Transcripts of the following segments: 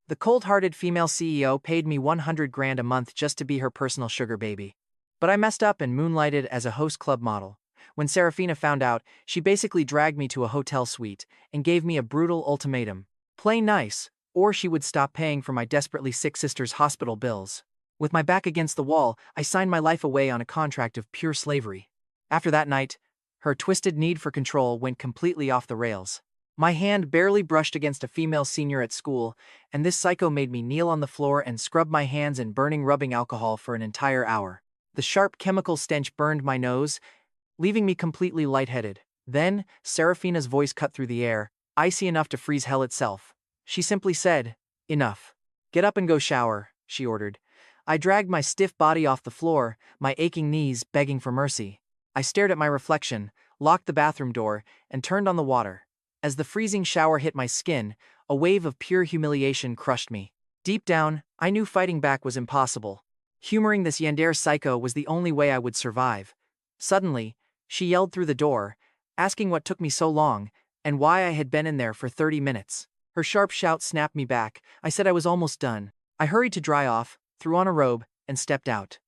The cold-hearted female CEO paid me 100 grand a month just to be her personal sugar baby. But I messed up and moonlighted as a host club model. When Serafina found out, she basically dragged me to a hotel suite and gave me a brutal ultimatum. Play nice, or she would stop paying for my desperately sick sister's hospital bills. With my back against the wall, I signed my life away on a contract of pure slavery. After that night, her twisted need for control went completely off the rails. My hand barely brushed against a female senior at school, and this psycho made me kneel on the floor and scrub my hands in burning rubbing alcohol for an entire hour. The sharp chemical stench burned my nose, leaving me completely lightheaded. Then, Serafina's voice cut through the air, icy enough to freeze hell itself. She simply said, "Enough. Get up and go shower," she ordered. I dragged my stiff body off the floor, my aching knees begging for mercy. I stared at my reflection, locked the bathroom door, and turned on the water. As the freezing shower hit my skin, a wave of pure humiliation crushed me. Deep down, I knew fighting back was impossible. Humoring this yandere psycho was the only way I would survive. Suddenly, she yelled through the door, asking what took me so long, and why I had been in there for 30 minutes. Her sharp shout snapped me back. I said I was almost done. I hurried to dry off, threw on a robe, and stepped out.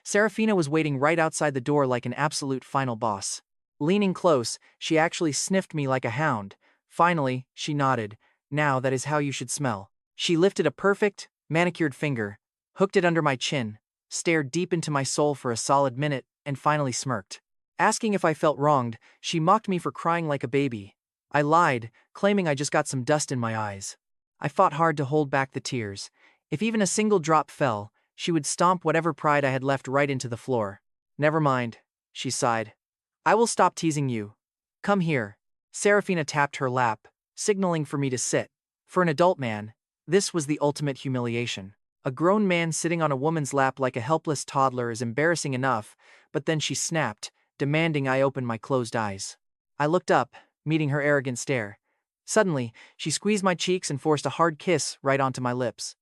Serafina was waiting right outside the door like an absolute final boss. Leaning close, she actually sniffed me like a hound. Finally, she nodded. "Now that is how you should smell." She lifted a perfect, manicured finger, hooked it under my chin, stared deep into my soul for a solid minute, and finally smirked. Asking if I felt wronged, she mocked me for crying like a baby. I lied, claiming I just got some dust in my eyes. I fought hard to hold back the tears. If even a single drop fell, she would stomp whatever pride I had left right into the floor. "Never mind," she sighed. "I will stop teasing you. Come here." Serafina tapped her lap, signaling for me to sit. For an adult man, this was the ultimate humiliation. A grown man sitting on a woman's lap like a helpless toddler is embarrassing enough, but then she snapped, demanding I open my closed eyes. I looked up, meeting her arrogant stare. Suddenly, she squeezed my cheeks and forced a hard kiss right onto my lips.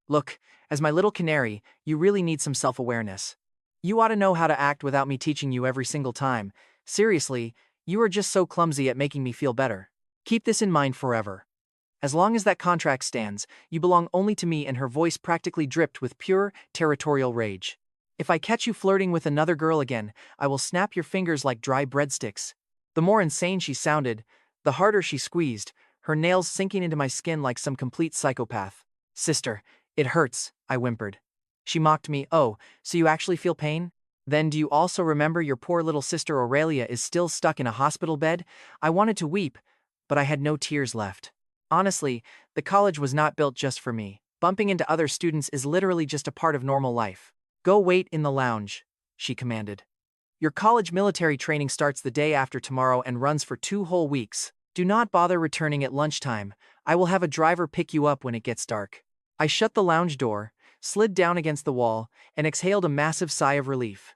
Look, as my little canary, you really need some self-awareness. You ought to know how to act without me teaching you every single time. Seriously, you are just so clumsy at making me feel better. Keep this in mind forever. As long as that contract stands, you belong only to me." And her voice practically dripped with pure, territorial rage. "If I catch you flirting with another girl again, I will snap your fingers like dry breadsticks." The more insane she sounded, the harder she squeezed, her nails sinking into my skin like some complete psychopath. "Sister, it hurts," I whimpered. She mocked me. "Oh, so you actually feel pain? Then do you also remember your poor little sister Aurelia is still stuck in a hospital bed?" I wanted to weep, but I had no tears left. Honestly, the college was not built just for me. Bumping into other students is literally just a part of normal life. "Go wait in the lounge," she commanded. "Your college military training starts the day after tomorrow and runs for 2 whole weeks. Do not bother returning at lunchtime. I will have a driver pick you up when it gets dark." I shut the lounge door, slid down against the wall, and exhaled a massive sigh of relief.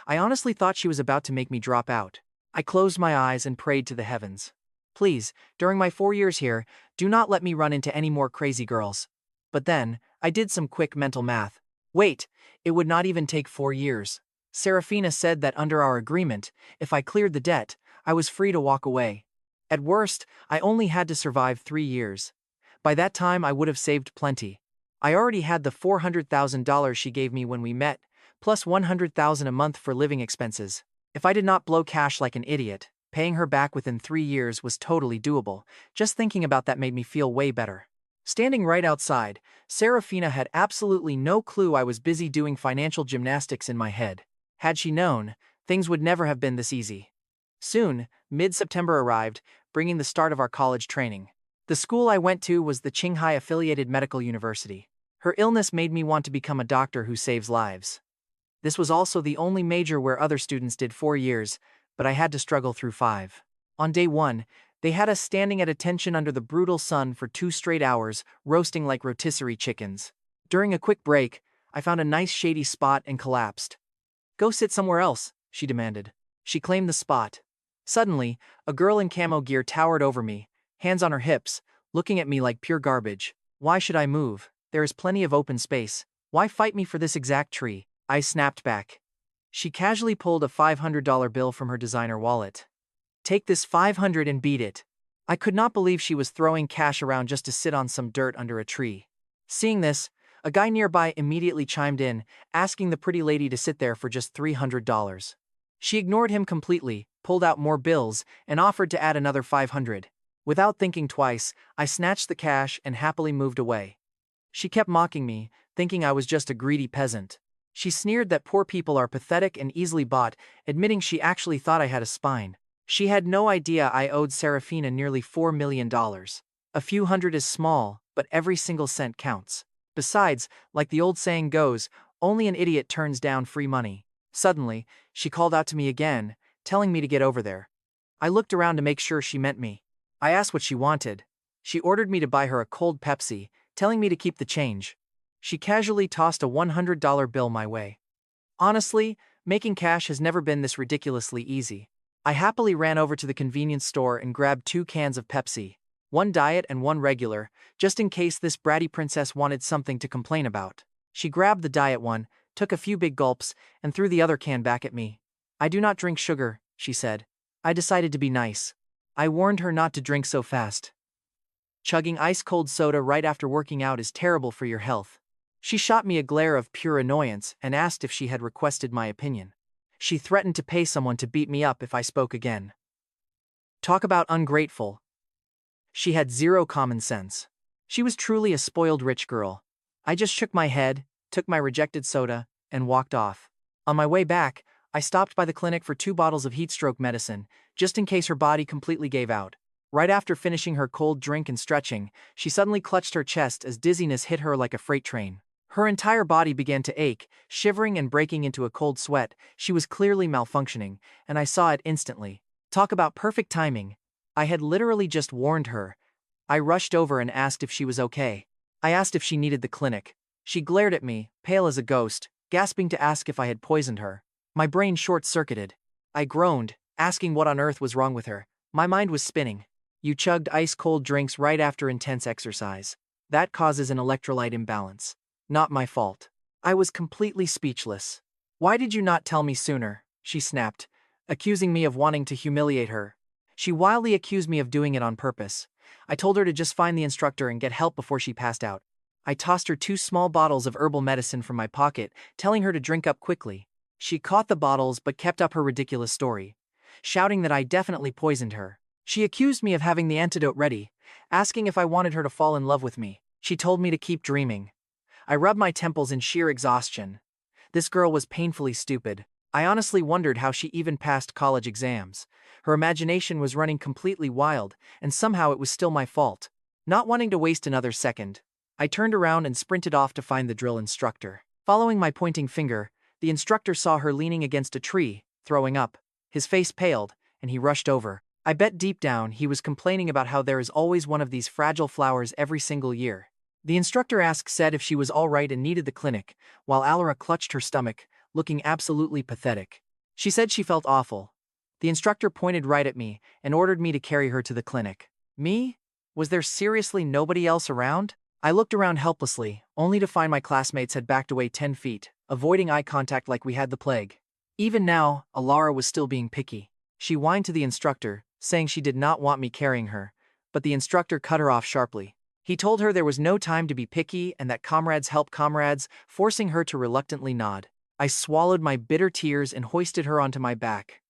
I honestly thought she was about to make me drop out. I closed my eyes and prayed to the heavens. "Please, during my 4 years here, do not let me run into any more crazy girls." But then, I did some quick mental math. Wait, it would not even take 4 years. Serafina said that under our agreement, if I cleared the debt, I was free to walk away. At worst, I only had to survive 3 years. By that time I would have saved plenty. I already had the $400,000 she gave me when we met, plus $100,000 a month for living expenses. If I did not blow cash like an idiot, paying her back within 3 years was totally doable. Just thinking about that made me feel way better. Standing right outside, Serafina had absolutely no clue I was busy doing financial gymnastics in my head. Had she known, things would never have been this easy. Soon, mid-September arrived, bringing the start of our college training. The school I went to was the Qinghai-affiliated medical university. Her illness made me want to become a doctor who saves lives. This was also the only major where other students did 4 years, but I had to struggle through 5. On day 1, they had us standing at attention under the brutal sun for 2 straight hours, roasting like rotisserie chickens. During a quick break, I found a nice shady spot and collapsed. "Go sit somewhere else," she demanded. She claimed the spot. Suddenly, a girl in camo gear towered over me, hands on her hips, looking at me like pure garbage. "Why should I move? There is plenty of open space. Why fight me for this exact tree?" I snapped back. She casually pulled a $500 bill from her designer wallet. "Take this 500 and beat it." I could not believe she was throwing cash around just to sit on some dirt under a tree. Seeing this, a guy nearby immediately chimed in, asking the pretty lady to sit there for just $300. She ignored him completely, pulled out more bills, and offered to add another 500. Without thinking twice, I snatched the cash and happily moved away. She kept mocking me, thinking I was just a greedy peasant. She sneered that poor people are pathetic and easily bought, admitting she actually thought I had a spine. She had no idea I owed Serafina nearly $4 million. A few hundred is small, but every single cent counts. Besides, like the old saying goes, only an idiot turns down free money. Suddenly, she called out to me again, telling me to get over there. I looked around to make sure she meant me. I asked what she wanted. She ordered me to buy her a cold Pepsi, telling me to keep the change. She casually tossed a $100 bill my way. Honestly, making cash has never been this ridiculously easy. I happily ran over to the convenience store and grabbed 2 cans of Pepsi, one diet and one regular, just in case this bratty princess wanted something to complain about. She grabbed the diet one, took a few big gulps, and threw the other can back at me. "I do not drink sugar," she said. I decided to be nice. I warned her not to drink so fast. Chugging ice-cold soda right after working out is terrible for your health. She shot me a glare of pure annoyance and asked if she had requested my opinion. She threatened to pay someone to beat me up if I spoke again. Talk about ungrateful. She had zero common sense. She was truly a spoiled rich girl. I just shook my head, took my rejected soda, and walked off. On my way back, I stopped by the clinic for 2 bottles of heat stroke medicine, just in case her body completely gave out. Right after finishing her cold drink and stretching, she suddenly clutched her chest as dizziness hit her like a freight train. Her entire body began to ache, shivering and breaking into a cold sweat. She was clearly malfunctioning, and I saw it instantly. Talk about perfect timing. I had literally just warned her. I rushed over and asked if she was okay. I asked if she needed the clinic. She glared at me, pale as a ghost, gasping to ask if I had poisoned her. My brain short-circuited. I groaned, asking what on earth was wrong with her. My mind was spinning. You chugged ice-cold drinks right after intense exercise. That causes an electrolyte imbalance. Not my fault. I was completely speechless. Why did you not tell me sooner? She snapped, accusing me of wanting to humiliate her. She wildly accused me of doing it on purpose. I told her to just find the instructor and get help before she passed out. I tossed her 2 small bottles of herbal medicine from my pocket, telling her to drink up quickly. She caught the bottles but kept up her ridiculous story, shouting that I definitely poisoned her. She accused me of having the antidote ready, asking if I wanted her to fall in love with me. She told me to keep dreaming. I rubbed my temples in sheer exhaustion. This girl was painfully stupid. I honestly wondered how she even passed college exams. Her imagination was running completely wild, and somehow it was still my fault. Not wanting to waste another second, I turned around and sprinted off to find the drill instructor. Following my pointing finger, the instructor saw her leaning against a tree, throwing up. His face paled, and he rushed over. I bet deep down he was complaining about how there is always one of these fragile flowers every single year. The instructor said if she was all right and needed the clinic, while Alara clutched her stomach, looking absolutely pathetic. She said she felt awful. The instructor pointed right at me and ordered me to carry her to the clinic. Me? Was there seriously nobody else around? I looked around helplessly, only to find my classmates had backed away 10 feet, avoiding eye contact like we had the plague. Even now, Alara was still being picky. She whined to the instructor, saying she did not want me carrying her, but the instructor cut her off sharply. He told her there was no time to be picky and that comrades help comrades, forcing her to reluctantly nod. I swallowed my bitter tears and hoisted her onto my back.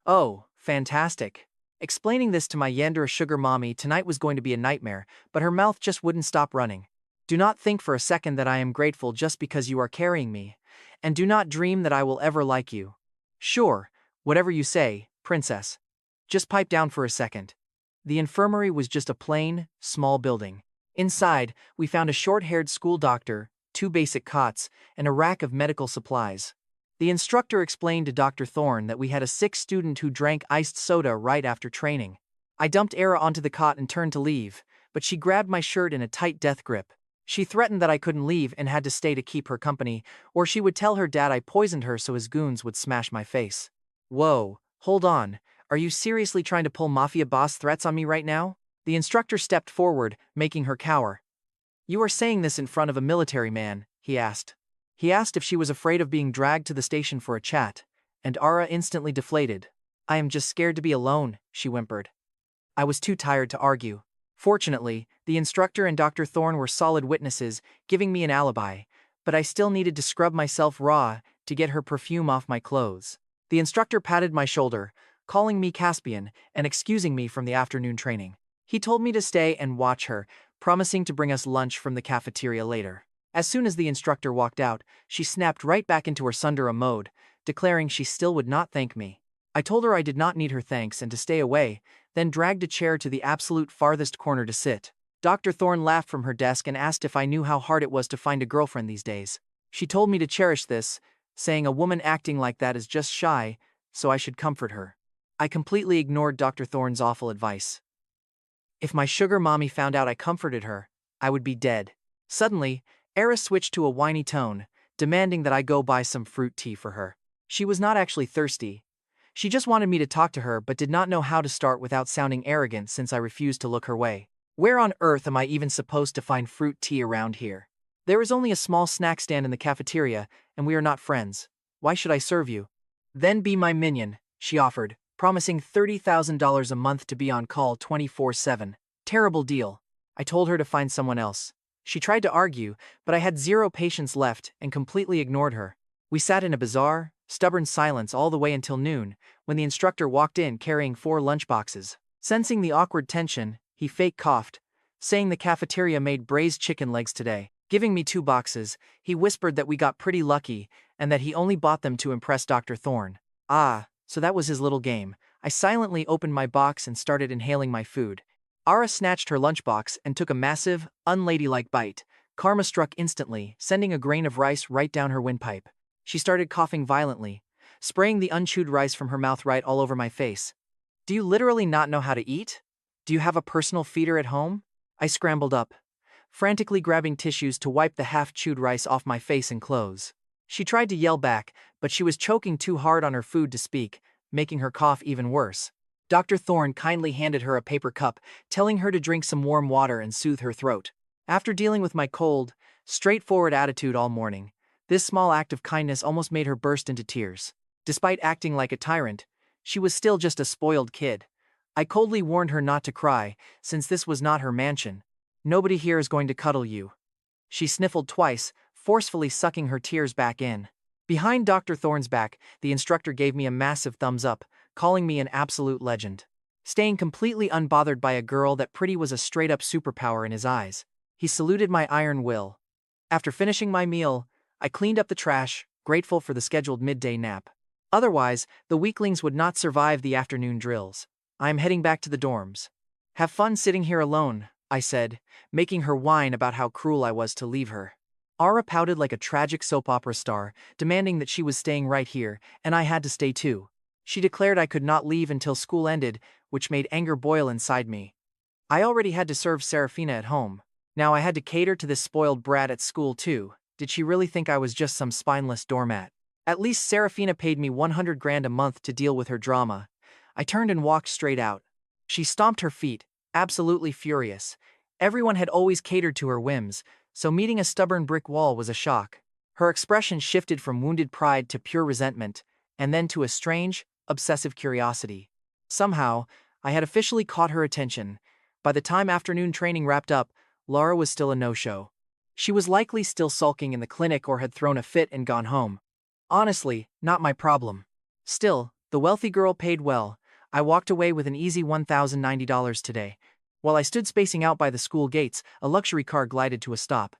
Oh, fantastic. Explaining this to my Yandere sugar mommy tonight was going to be a nightmare, but her mouth just wouldn't stop running. Do not think for a second that I am grateful just because you are carrying me, and do not dream that I will ever like you. Sure, whatever you say, princess. Just pipe down for a second. The infirmary was just a plain, small building. Inside, we found a short-haired school doctor, 2 basic cots, and a rack of medical supplies. The instructor explained to Dr. Thorne that we had a sick student who drank iced soda right after training. I dumped Era onto the cot and turned to leave, but she grabbed my shirt in a tight death grip. She threatened that I couldn't leave and had to stay to keep her company, or she would tell her dad I poisoned her so his goons would smash my face. Whoa, hold on, are you seriously trying to pull mafia boss threats on me right now? The instructor stepped forward, making her cower. You are saying this in front of a military man, he asked. He asked if she was afraid of being dragged to the station for a chat, and Ara instantly deflated. I am just scared to be alone, she whimpered. I was too tired to argue. Fortunately, the instructor and Dr. Thorne were solid witnesses, giving me an alibi, but I still needed to scrub myself raw to get her perfume off my clothes. The instructor patted my shoulder, calling me Caspian and excusing me from the afternoon training. He told me to stay and watch her, promising to bring us lunch from the cafeteria later. As soon as the instructor walked out, she snapped right back into her Sundara mode, declaring she still would not thank me. I told her I did not need her thanks and to stay away, then dragged a chair to the absolute farthest corner to sit. Dr. Thorne laughed from her desk and asked if I knew how hard it was to find a girlfriend these days. She told me to cherish this, saying a woman acting like that is just shy, so I should comfort her. I completely ignored Dr. Thorne's awful advice. If my sugar mommy found out I comforted her, I would be dead. Suddenly, Era switched to a whiny tone, demanding that I go buy some fruit tea for her. She was not actually thirsty. She just wanted me to talk to her but did not know how to start without sounding arrogant since I refused to look her way. Where on earth am I even supposed to find fruit tea around here? There is only a small snack stand in the cafeteria, and we are not friends. Why should I serve you? Then be my minion, she offered, promising $30,000 a month to be on call 24/7. Terrible deal. I told her to find someone else. She tried to argue, but I had zero patience left and completely ignored her. We sat in a bizarre, stubborn silence all the way until noon, when the instructor walked in carrying 4 lunchboxes. Sensing the awkward tension, he fake coughed, saying the cafeteria made braised chicken legs today. Giving me 2 boxes, he whispered that we got pretty lucky and that he only bought them to impress Dr. Thorne. Ah, so that was his little game. I silently opened my box and started inhaling my food. Ara snatched her lunchbox and took a massive, unladylike bite. Karma struck instantly, sending a grain of rice right down her windpipe. She started coughing violently, spraying the unchewed rice from her mouth right all over my face. Do you literally not know how to eat? Do you have a personal feeder at home? I scrambled up, frantically grabbing tissues to wipe the half-chewed rice off my face and clothes. She tried to yell back, but she was choking too hard on her food to speak, making her cough even worse. Dr. Thorne kindly handed her a paper cup, telling her to drink some warm water and soothe her throat. After dealing with my cold, straightforward attitude all morning, this small act of kindness almost made her burst into tears. Despite acting like a tyrant, she was still just a spoiled kid. I coldly warned her not to cry, since this was not her mansion. Nobody here is going to cuddle you. She sniffled twice, forcefully sucking her tears back in. Behind Dr. Thorne's back, the instructor gave me a massive thumbs up, calling me an absolute legend. Staying completely unbothered by a girl that pretty was a straight-up superpower in his eyes. He saluted my iron will. After finishing my meal, I cleaned up the trash, grateful for the scheduled midday nap. Otherwise, the weaklings would not survive the afternoon drills. I am heading back to the dorms. Have fun sitting here alone, I said, making her whine about how cruel I was to leave her. Ara pouted like a tragic soap opera star, demanding that she was staying right here, and I had to stay too. She declared I could not leave until school ended, which made anger boil inside me. I already had to serve Serafina at home. Now I had to cater to this spoiled brat at school too. Did she really think I was just some spineless doormat? At least Serafina paid me 100 grand a month to deal with her drama. I turned and walked straight out. She stomped her feet, absolutely furious. Everyone had always catered to her whims, so meeting a stubborn brick wall was a shock. Her expression shifted from wounded pride to pure resentment, and then to a strange, obsessive curiosity. Somehow, I had officially caught her attention. By the time afternoon training wrapped up, Laura was still a no-show. She was likely still sulking in the clinic or had thrown a fit and gone home. Honestly, not my problem. Still, the wealthy girl paid well. I walked away with an easy $1,090 today. While I stood spacing out by the school gates, a luxury car glided to a stop.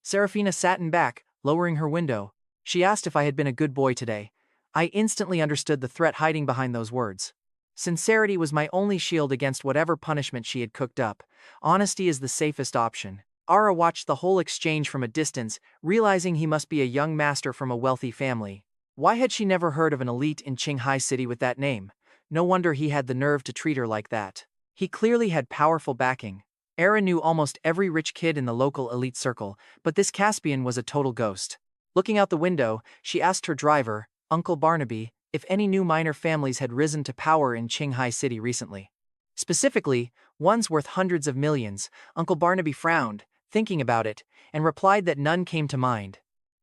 Serafina sat in back, lowering her window. She asked if I had been a good boy today. I instantly understood the threat hiding behind those words. Sincerity was my only shield against whatever punishment she had cooked up. Honesty is the safest option. Ara watched the whole exchange from a distance, realizing he must be a young master from a wealthy family. Why had she never heard of an elite in Qinghai City with that name? No wonder he had the nerve to treat her like that. He clearly had powerful backing. Era knew almost every rich kid in the local elite circle, but this Caspian was a total ghost. Looking out the window, she asked her driver, Uncle Barnaby, if any new minor families had risen to power in Qinghai City recently. Specifically, ones worth hundreds of millions. Uncle Barnaby frowned, thinking about it, and replied that none came to mind.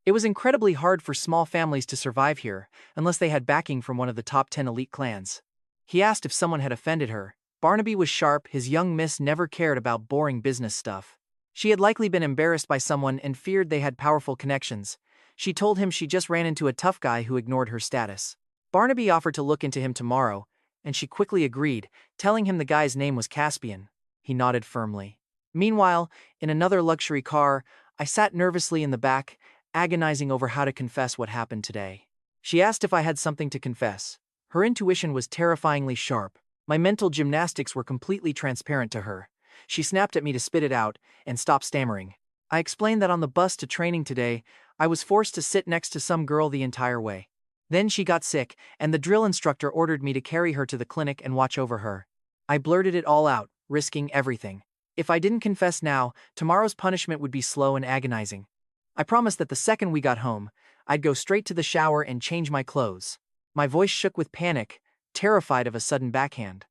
It was incredibly hard for small families to survive here, unless they had backing from one of the top 10 elite clans. He asked if someone had offended her. Barnaby was sharp, his young miss never cared about boring business stuff. She had likely been embarrassed by someone and feared they had powerful connections. She told him she just ran into a tough guy who ignored her status. Barnaby offered to look into him tomorrow, and she quickly agreed, telling him the guy's name was Caspian. He nodded firmly. Meanwhile, in another luxury car, I sat nervously in the back, agonizing over how to confess what happened today. She asked if I had something to confess. Her intuition was terrifyingly sharp. My mental gymnastics were completely transparent to her. She snapped at me to spit it out and stop stammering. I explained that on the bus to training today, I was forced to sit next to some girl the entire way. Then she got sick, and the drill instructor ordered me to carry her to the clinic and watch over her. I blurted it all out, risking everything. If I didn't confess now, tomorrow's punishment would be slow and agonizing. I promised that the second we got home, I'd go straight to the shower and change my clothes. My voice shook with panic, terrified of a sudden backhand.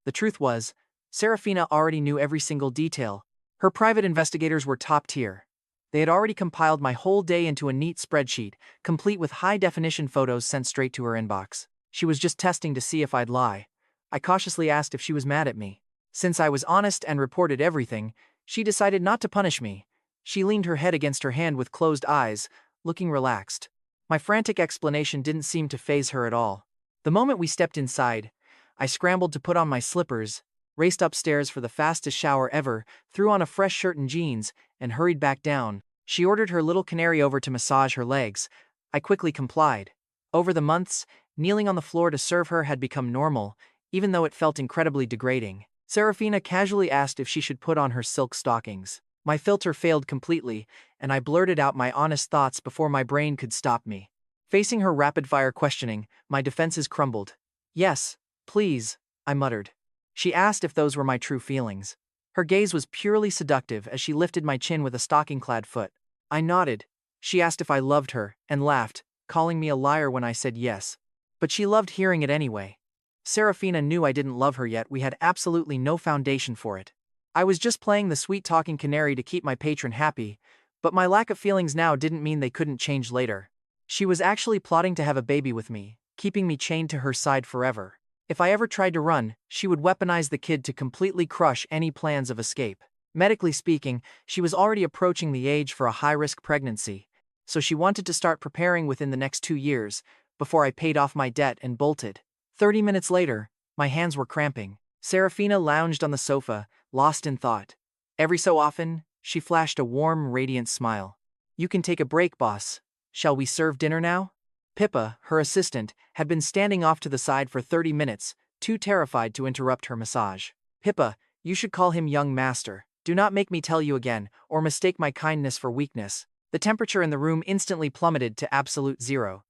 The truth was, Serafina already knew every single detail. Her private investigators were top tier. They had already compiled my whole day into a neat spreadsheet, complete with high-definition photos sent straight to her inbox. She was just testing to see if I'd lie. I cautiously asked if she was mad at me. Since I was honest and reported everything, she decided not to punish me. She leaned her head against her hand with closed eyes, looking relaxed. My frantic explanation didn't seem to faze her at all. The moment we stepped inside, I scrambled to put on my slippers, raced upstairs for the fastest shower ever, threw on a fresh shirt and jeans, and hurried back down. She ordered her little canary over to massage her legs. I quickly complied. Over the months, kneeling on the floor to serve her had become normal, even though it felt incredibly degrading. Serafina casually asked if she should put on her silk stockings. My filter failed completely, and I blurted out my honest thoughts before my brain could stop me. Facing her rapid-fire questioning, my defenses crumbled. "Yes, please," I muttered. She asked if those were my true feelings. Her gaze was purely seductive as she lifted my chin with a stocking-clad foot. I nodded. She asked if I loved her, and laughed, calling me a liar when I said yes. But she loved hearing it anyway. Serafina knew I didn't love her yet. We had absolutely no foundation for it. I was just playing the sweet-talking canary to keep my patron happy, but my lack of feelings now didn't mean they couldn't change later. She was actually plotting to have a baby with me, keeping me chained to her side forever. If I ever tried to run, she would weaponize the kid to completely crush any plans of escape. Medically speaking, she was already approaching the age for a high-risk pregnancy, so she wanted to start preparing within the next 2 years, before I paid off my debt and bolted. 30 minutes later, my hands were cramping. Serafina lounged on the sofa, lost in thought. Every so often, she flashed a warm, radiant smile. "You can take a break, boss. Shall we serve dinner now?" Pippa, her assistant, had been standing off to the side for 30 minutes, too terrified to interrupt her massage. "Pippa, you should call him young master. Do not make me tell you again, or mistake my kindness for weakness." The temperature in the room instantly plummeted to absolute zero.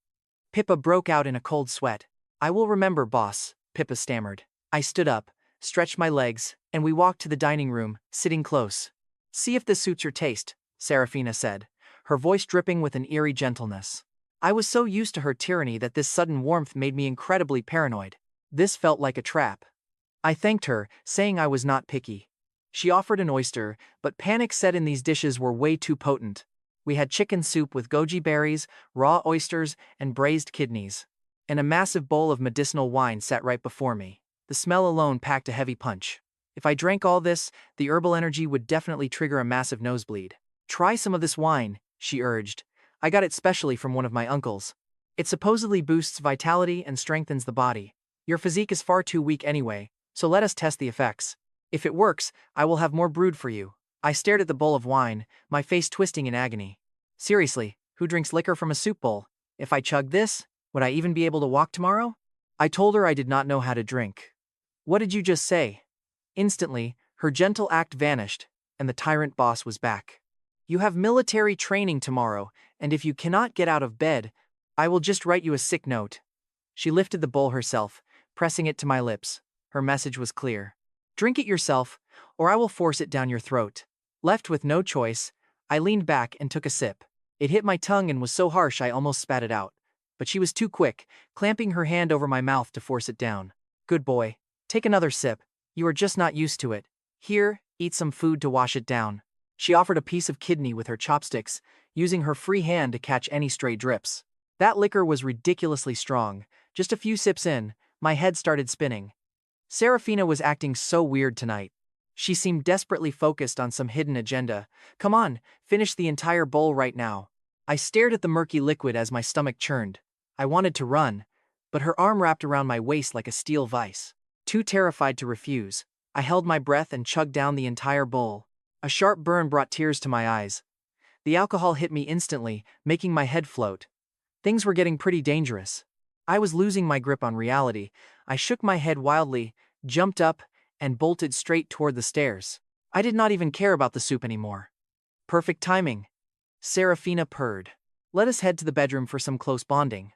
Pippa broke out in a cold sweat. "I will remember, boss," Pippa stammered. I stood up, stretched my legs, and we walked to the dining room, sitting close. "See if this suits your taste," Serafina said, her voice dripping with an eerie gentleness. I was so used to her tyranny that this sudden warmth made me incredibly paranoid. This felt like a trap. I thanked her, saying I was not picky. She offered an oyster, but panic set in these dishes were way too potent. We had chicken soup with goji berries, raw oysters, and braised kidneys. And a massive bowl of medicinal wine sat right before me. The smell alone packed a heavy punch. If I drank all this, the herbal energy would definitely trigger a massive nosebleed. "Try some of this wine," she urged. "I got it specially from one of my uncles. It supposedly boosts vitality and strengthens the body. Your physique is far too weak anyway, so let us test the effects. If it works, I will have more brewed for you." I stared at the bowl of wine, my face twisting in agony. Seriously, who drinks liquor from a soup bowl? If I chugged this, would I even be able to walk tomorrow? I told her I did not know how to drink. "What did you just say?" Instantly, her gentle act vanished, and the tyrant boss was back. "You have military training tomorrow, and if you cannot get out of bed, I will just write you a sick note." She lifted the bowl herself, pressing it to my lips. Her message was clear. "Drink it yourself, or I will force it down your throat." Left with no choice, I leaned back and took a sip. It hit my tongue and was so harsh I almost spat it out. But she was too quick, clamping her hand over my mouth to force it down. "Good boy. Take another sip. You are just not used to it. Here, eat some food to wash it down." She offered a piece of kidney with her chopsticks, using her free hand to catch any stray drips. That liquor was ridiculously strong. Just a few sips in, my head started spinning. Serafina was acting so weird tonight. She seemed desperately focused on some hidden agenda. Come on, finish the entire bowl right now. I stared at the murky liquid as my stomach churned. I wanted to run, but her arm wrapped around my waist like a steel vice. Too terrified to refuse, I held my breath and chugged down the entire bowl. A sharp burn brought tears to my eyes. The alcohol hit me instantly, making my head float. Things were getting pretty dangerous. I was losing my grip on reality. I shook my head wildly, jumped up, and bolted straight toward the stairs. I did not even care about the soup anymore. Perfect timing. Serafina purred. Let us head to the bedroom for some close bonding.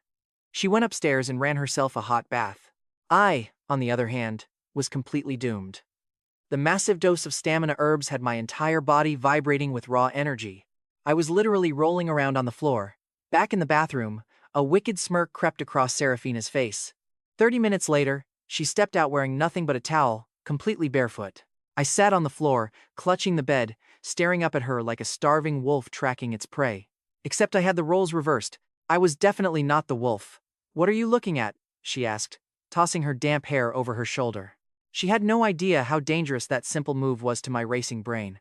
She went upstairs and ran herself a hot bath. I, on the other hand, was completely doomed. The massive dose of stamina herbs had my entire body vibrating with raw energy. I was literally rolling around on the floor. Back in the bathroom, a wicked smirk crept across Serafina's face. 30 minutes later, she stepped out wearing nothing but a towel, completely barefoot. I sat on the floor, clutching the bed, staring up at her like a starving wolf tracking its prey. Except I had the roles reversed. I was definitely not the wolf. What are you looking at? She asked, tossing her damp hair over her shoulder. She had no idea how dangerous that simple move was to my racing brain.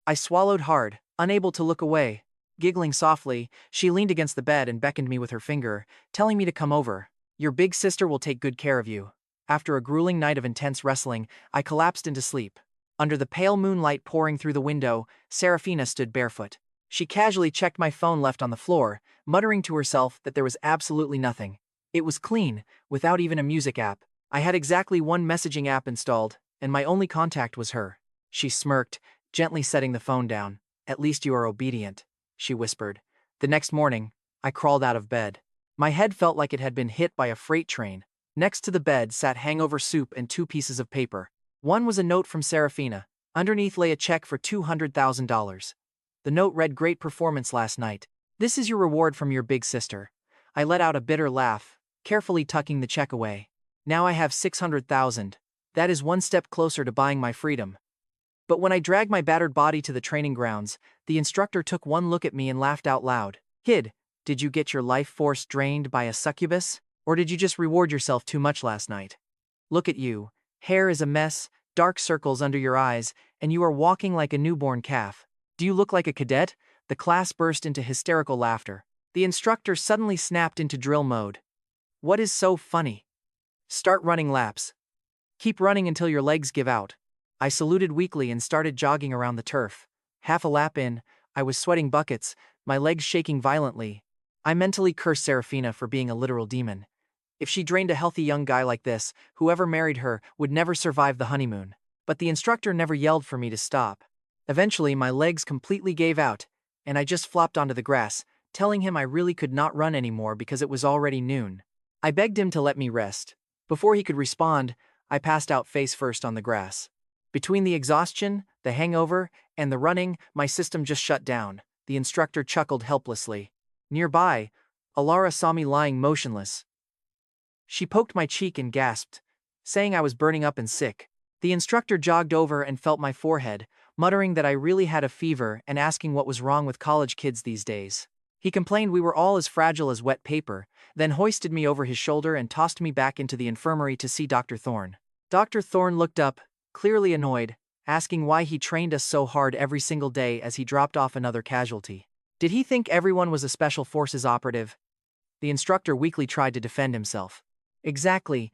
I swallowed hard, unable to look away. Giggling softly, she leaned against the bed and beckoned me with her finger, telling me to come over. Your big sister will take good care of you. After a grueling night of intense wrestling, I collapsed into sleep. Under the pale moonlight pouring through the window, Serafina stood barefoot. She casually checked my phone left on the floor, muttering to herself that there was absolutely nothing. It was clean, without even a music app. I had exactly one messaging app installed, and my only contact was her. She smirked, gently setting the phone down. At least you are obedient, she whispered. The next morning, I crawled out of bed. My head felt like it had been hit by a freight train. Next to the bed sat hangover soup and 2 pieces of paper. One was a note from Serafina. Underneath lay a check for $200,000. The note read, "Great performance last night. This is your reward from your big sister." I let out a bitter laugh, carefully tucking the check away. Now I have $600,000. That is one step closer to buying my freedom. But when I dragged my battered body to the training grounds, the instructor took one look at me and laughed out loud. Kid, did you get your life force drained by a succubus? Or did you just reward yourself too much last night? Look at you. Hair is a mess, dark circles under your eyes, and you are walking like a newborn calf. Do you look like a cadet? The class burst into hysterical laughter. The instructor suddenly snapped into drill mode. What is so funny? Start running laps. Keep running until your legs give out. I saluted weakly and started jogging around the turf. Half a lap in, I was sweating buckets, my legs shaking violently. I mentally cursed Serafina for being a literal demon. If she drained a healthy young guy like this, whoever married her would never survive the honeymoon. But the instructor never yelled for me to stop. Eventually, my legs completely gave out, and I just flopped onto the grass, telling him I really could not run anymore because it was already noon. I begged him to let me rest. Before he could respond, I passed out face first on the grass. Between the exhaustion, the hangover, and the running, my system just shut down. The instructor chuckled helplessly. Nearby, Alara saw me lying motionless. She poked my cheek and gasped, saying I was burning up and sick. The instructor jogged over and felt my forehead, muttering that I really had a fever and asking what was wrong with college kids these days. He complained we were all as fragile as wet paper, then hoisted me over his shoulder and tossed me back into the infirmary to see Dr. Thorne. Dr. Thorne looked up, clearly annoyed, asking why he trained us so hard every single day as he dropped off another casualty. Did he think everyone was a special forces operative? The instructor weakly tried to defend himself. Exactly,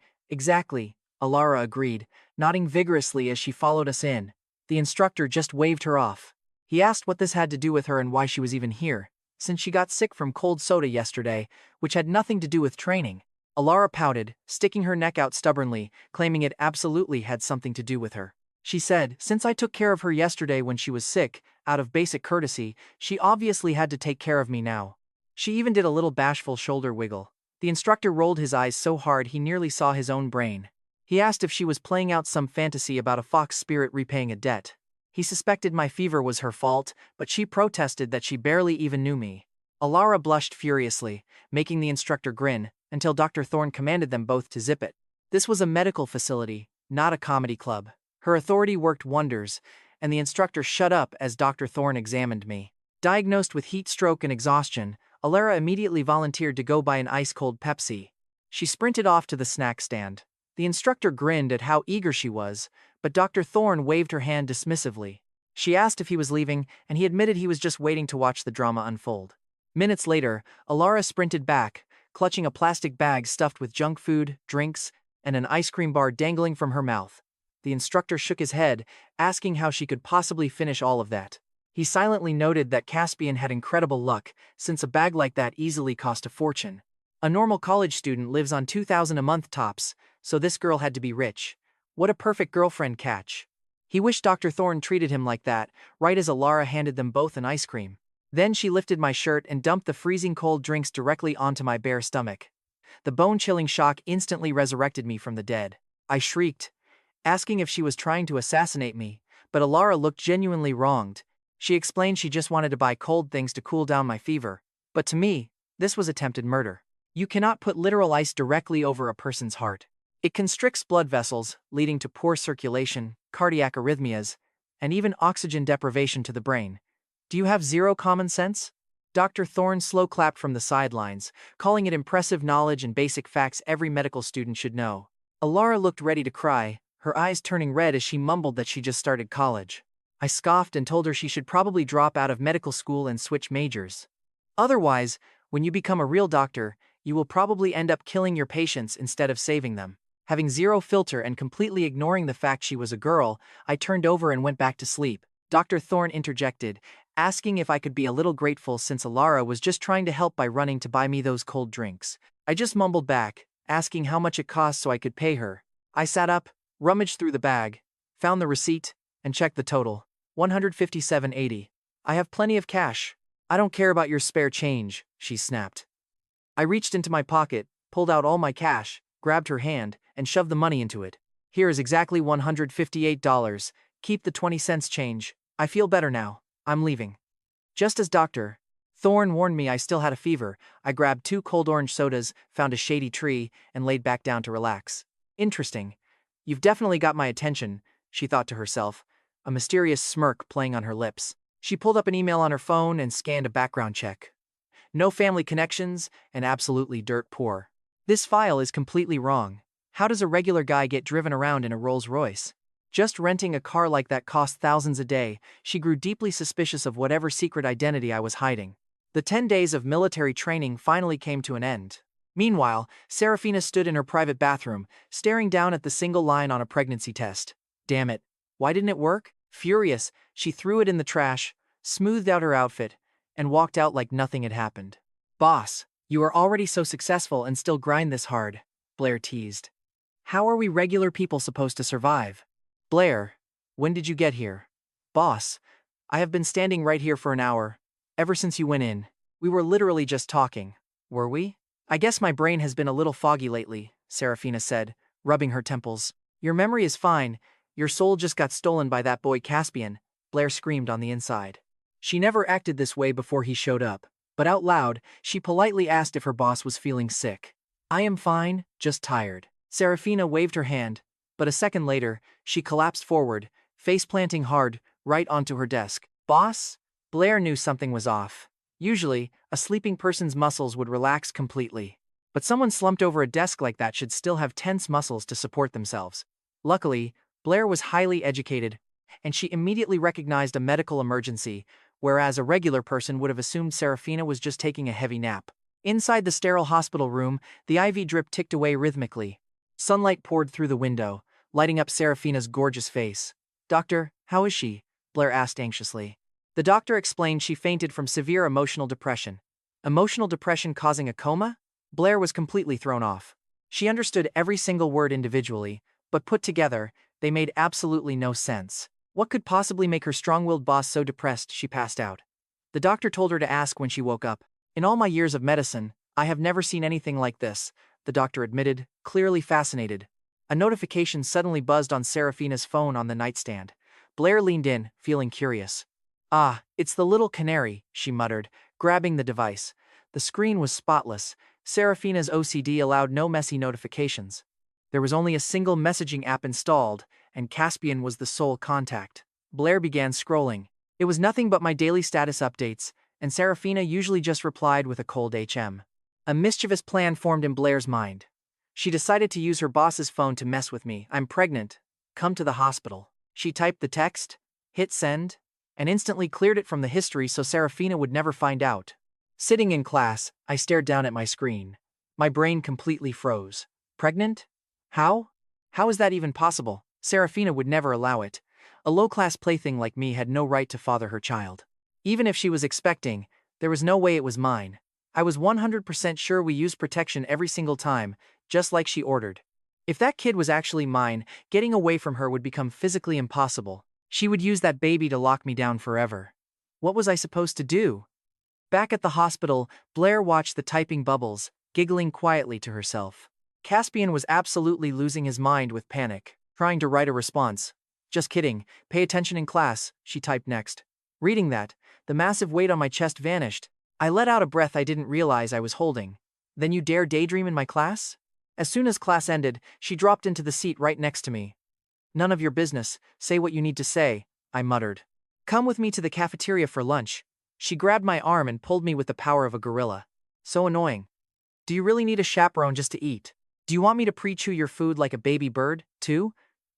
Alara agreed, nodding vigorously as she followed us in. The instructor just waved her off. He asked what this had to do with her and why she was even here, since she got sick from cold soda yesterday, which had nothing to do with training. Alara pouted, sticking her neck out stubbornly, claiming it absolutely had something to do with her. She said, since I took care of her yesterday when she was sick, out of basic courtesy, she obviously had to take care of me now. She even did a little bashful shoulder wiggle. The instructor rolled his eyes so hard he nearly saw his own brain. He asked if she was playing out some fantasy about a fox spirit repaying a debt. He suspected my fever was her fault, but she protested that she barely even knew me. Alara blushed furiously, making the instructor grin, until Dr. Thorne commanded them both to zip it. This was a medical facility, not a comedy club. Her authority worked wonders, and the instructor shut up as Dr. Thorne examined me. Diagnosed with heat stroke and exhaustion, Alara immediately volunteered to go buy an ice-cold Pepsi. She sprinted off to the snack stand. The instructor grinned at how eager she was, but Dr. Thorne waved her hand dismissively. She asked if he was leaving, and he admitted he was just waiting to watch the drama unfold. Minutes later, Alara sprinted back, clutching a plastic bag stuffed with junk food, drinks, and an ice cream bar dangling from her mouth. The instructor shook his head, asking how she could possibly finish all of that. He silently noted that Caspian had incredible luck, since a bag like that easily cost a fortune. A normal college student lives on $2,000 a month tops, so this girl had to be rich. What a perfect girlfriend catch. He wished Dr. Thorne treated him like that, right as Alara handed them both an ice cream. Then she lifted my shirt and dumped the freezing cold drinks directly onto my bare stomach. The bone-chilling shock instantly resurrected me from the dead. I shrieked, asking if she was trying to assassinate me, but Alara looked genuinely wronged. She explained she just wanted to buy cold things to cool down my fever, but to me, this was attempted murder. You cannot put literal ice directly over a person's heart. It constricts blood vessels, leading to poor circulation, cardiac arrhythmias, and even oxygen deprivation to the brain. Do you have zero common sense? Dr. Thorne slow clapped from the sidelines, calling it impressive knowledge and basic facts every medical student should know. Alara looked ready to cry, her eyes turning red as she mumbled that she just started college. I scoffed and told her she should probably drop out of medical school and switch majors. Otherwise, when you become a real doctor, you will probably end up killing your patients instead of saving them. Having zero filter and completely ignoring the fact she was a girl, I turned over and went back to sleep. Dr. Thorne interjected, asking if I could be a little grateful since Alara was just trying to help by running to buy me those cold drinks. I just mumbled back, asking how much it cost so I could pay her. I sat up, rummaged through the bag, found the receipt, and checked the total. $157.80. I have plenty of cash. I don't care about your spare change, she snapped. I reached into my pocket, pulled out all my cash, grabbed her hand, and shoved the money into it. Here is exactly $158. Keep the 20 cents change. I feel better now. I'm leaving. Just as Dr. Thorne warned me I still had a fever, I grabbed 2 cold orange sodas, found a shady tree, and laid back down to relax. Interesting. You've definitely got my attention, she thought to herself, a mysterious smirk playing on her lips. She pulled up an email on her phone and scanned a background check. No family connections, and absolutely dirt poor. This file is completely wrong. How does a regular guy get driven around in a Rolls-Royce? Just renting a car like that cost thousands a day. She grew deeply suspicious of whatever secret identity I was hiding. The 10 days of military training finally came to an end. Meanwhile, Serafina stood in her private bathroom, staring down at the single line on a pregnancy test. Damn it. Why didn't it work? Furious, she threw it in the trash, smoothed out her outfit, and walked out like nothing had happened. Boss, you are already so successful and still grind this hard, Blair teased. How are we regular people supposed to survive? Blair, when did you get here? Boss, I have been standing right here for an hour, ever since you went in. We were literally just talking. Were we? I guess my brain has been a little foggy lately, Serafina said, rubbing her temples. Your memory is fine. Your soul just got stolen by that boy Caspian, Blair screamed on the inside. She never acted this way before he showed up, but out loud, she politely asked if her boss was feeling sick. I am fine, just tired. Serafina waved her hand, but a second later, she collapsed forward, face planting hard, right onto her desk. Boss? Blair knew something was off. Usually, a sleeping person's muscles would relax completely. But someone slumped over a desk like that should still have tense muscles to support themselves. Luckily, Blair was highly educated, and she immediately recognized a medical emergency, whereas a regular person would have assumed Serafina was just taking a heavy nap. Inside the sterile hospital room, the IV drip ticked away rhythmically. Sunlight poured through the window, lighting up Serafina's gorgeous face. Doctor, how is she? Blair asked anxiously. The doctor explained she fainted from severe emotional depression. Emotional depression causing a coma? Blair was completely thrown off. She understood every single word individually, but put together, they made absolutely no sense. What could possibly make her strong-willed boss so depressed she passed out? The doctor told her to ask when she woke up. In all my years of medicine, I have never seen anything like this, the doctor admitted, clearly fascinated. A notification suddenly buzzed on Serafina's phone on the nightstand. Blair leaned in, feeling curious. Ah, it's the little canary, she muttered, grabbing the device. The screen was spotless. Serafina's OCD allowed no messy notifications. There was only a single messaging app installed, and Caspian was the sole contact. Blair began scrolling. It was nothing but my daily status updates, and Serafina usually just replied with a cold HM. A mischievous plan formed in Blair's mind. She decided to use her boss's phone to mess with me. I'm pregnant. Come to the hospital. She typed the text, hit send, and instantly cleared it from the history so Serafina would never find out. Sitting in class, I stared down at my screen. My brain completely froze. Pregnant? How? How is that even possible? Serafina would never allow it. A low-class plaything like me had no right to father her child. Even if she was expecting, there was no way it was mine. I was 100% sure we used protection every single time, just like she ordered. If that kid was actually mine, getting away from her would become physically impossible. She would use that baby to lock me down forever. What was I supposed to do? Back at the hospital, Blair watched the typing bubbles, giggling quietly to herself. Caspian was absolutely losing his mind with panic, trying to write a response. Just kidding, pay attention in class, she typed next. Reading that, the massive weight on my chest vanished. I let out a breath I didn't realize I was holding. Then you dare daydream in my class? As soon as class ended, she dropped into the seat right next to me. None of your business, say what you need to say, I muttered. Come with me to the cafeteria for lunch. She grabbed my arm and pulled me with the power of a gorilla. So annoying. Do you really need a chaperone just to eat? Do you want me to pre-chew your food like a baby bird, too?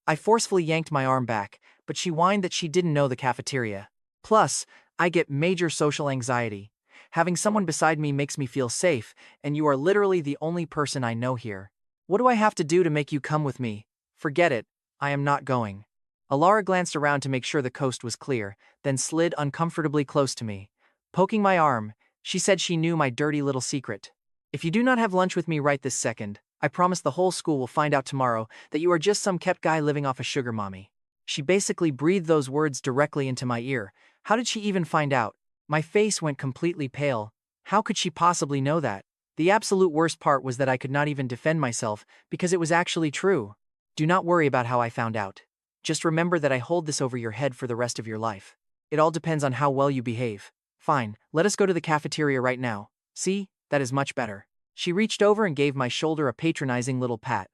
I forcefully yanked my arm back, but she whined that she didn't know the cafeteria. Plus, I get major social anxiety. Having someone beside me makes me feel safe, and you are literally the only person I know here. What do I have to do to make you come with me? Forget it, I am not going. Alara glanced around to make sure the coast was clear, then slid uncomfortably close to me. Poking my arm, she said she knew my dirty little secret. If you do not have lunch with me right this second, I promise the whole school will find out tomorrow that you are just some kept guy living off a sugar mommy. She basically breathed those words directly into my ear. How did she even find out? My face went completely pale. How could she possibly know that? The absolute worst part was that I could not even defend myself because it was actually true. Do not worry about how I found out. Just remember that I hold this over your head for the rest of your life. It all depends on how well you behave. Fine, let us go to the cafeteria right now. See, that is much better. She reached over and gave my shoulder a patronizing little pat.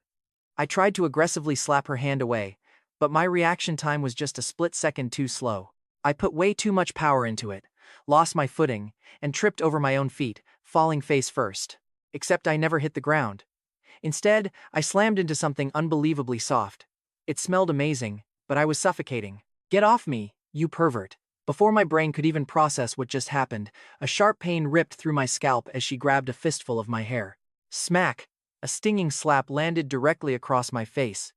I tried to aggressively slap her hand away, but my reaction time was just a split second too slow. I put way too much power into it, lost my footing, and tripped over my own feet, falling face first. Except I never hit the ground. Instead, I slammed into something unbelievably soft. It smelled amazing, but I was suffocating. Get off me, you pervert. Before my brain could even process what just happened, a sharp pain ripped through my scalp as she grabbed a fistful of my hair. Smack! A stinging slap landed directly across my face.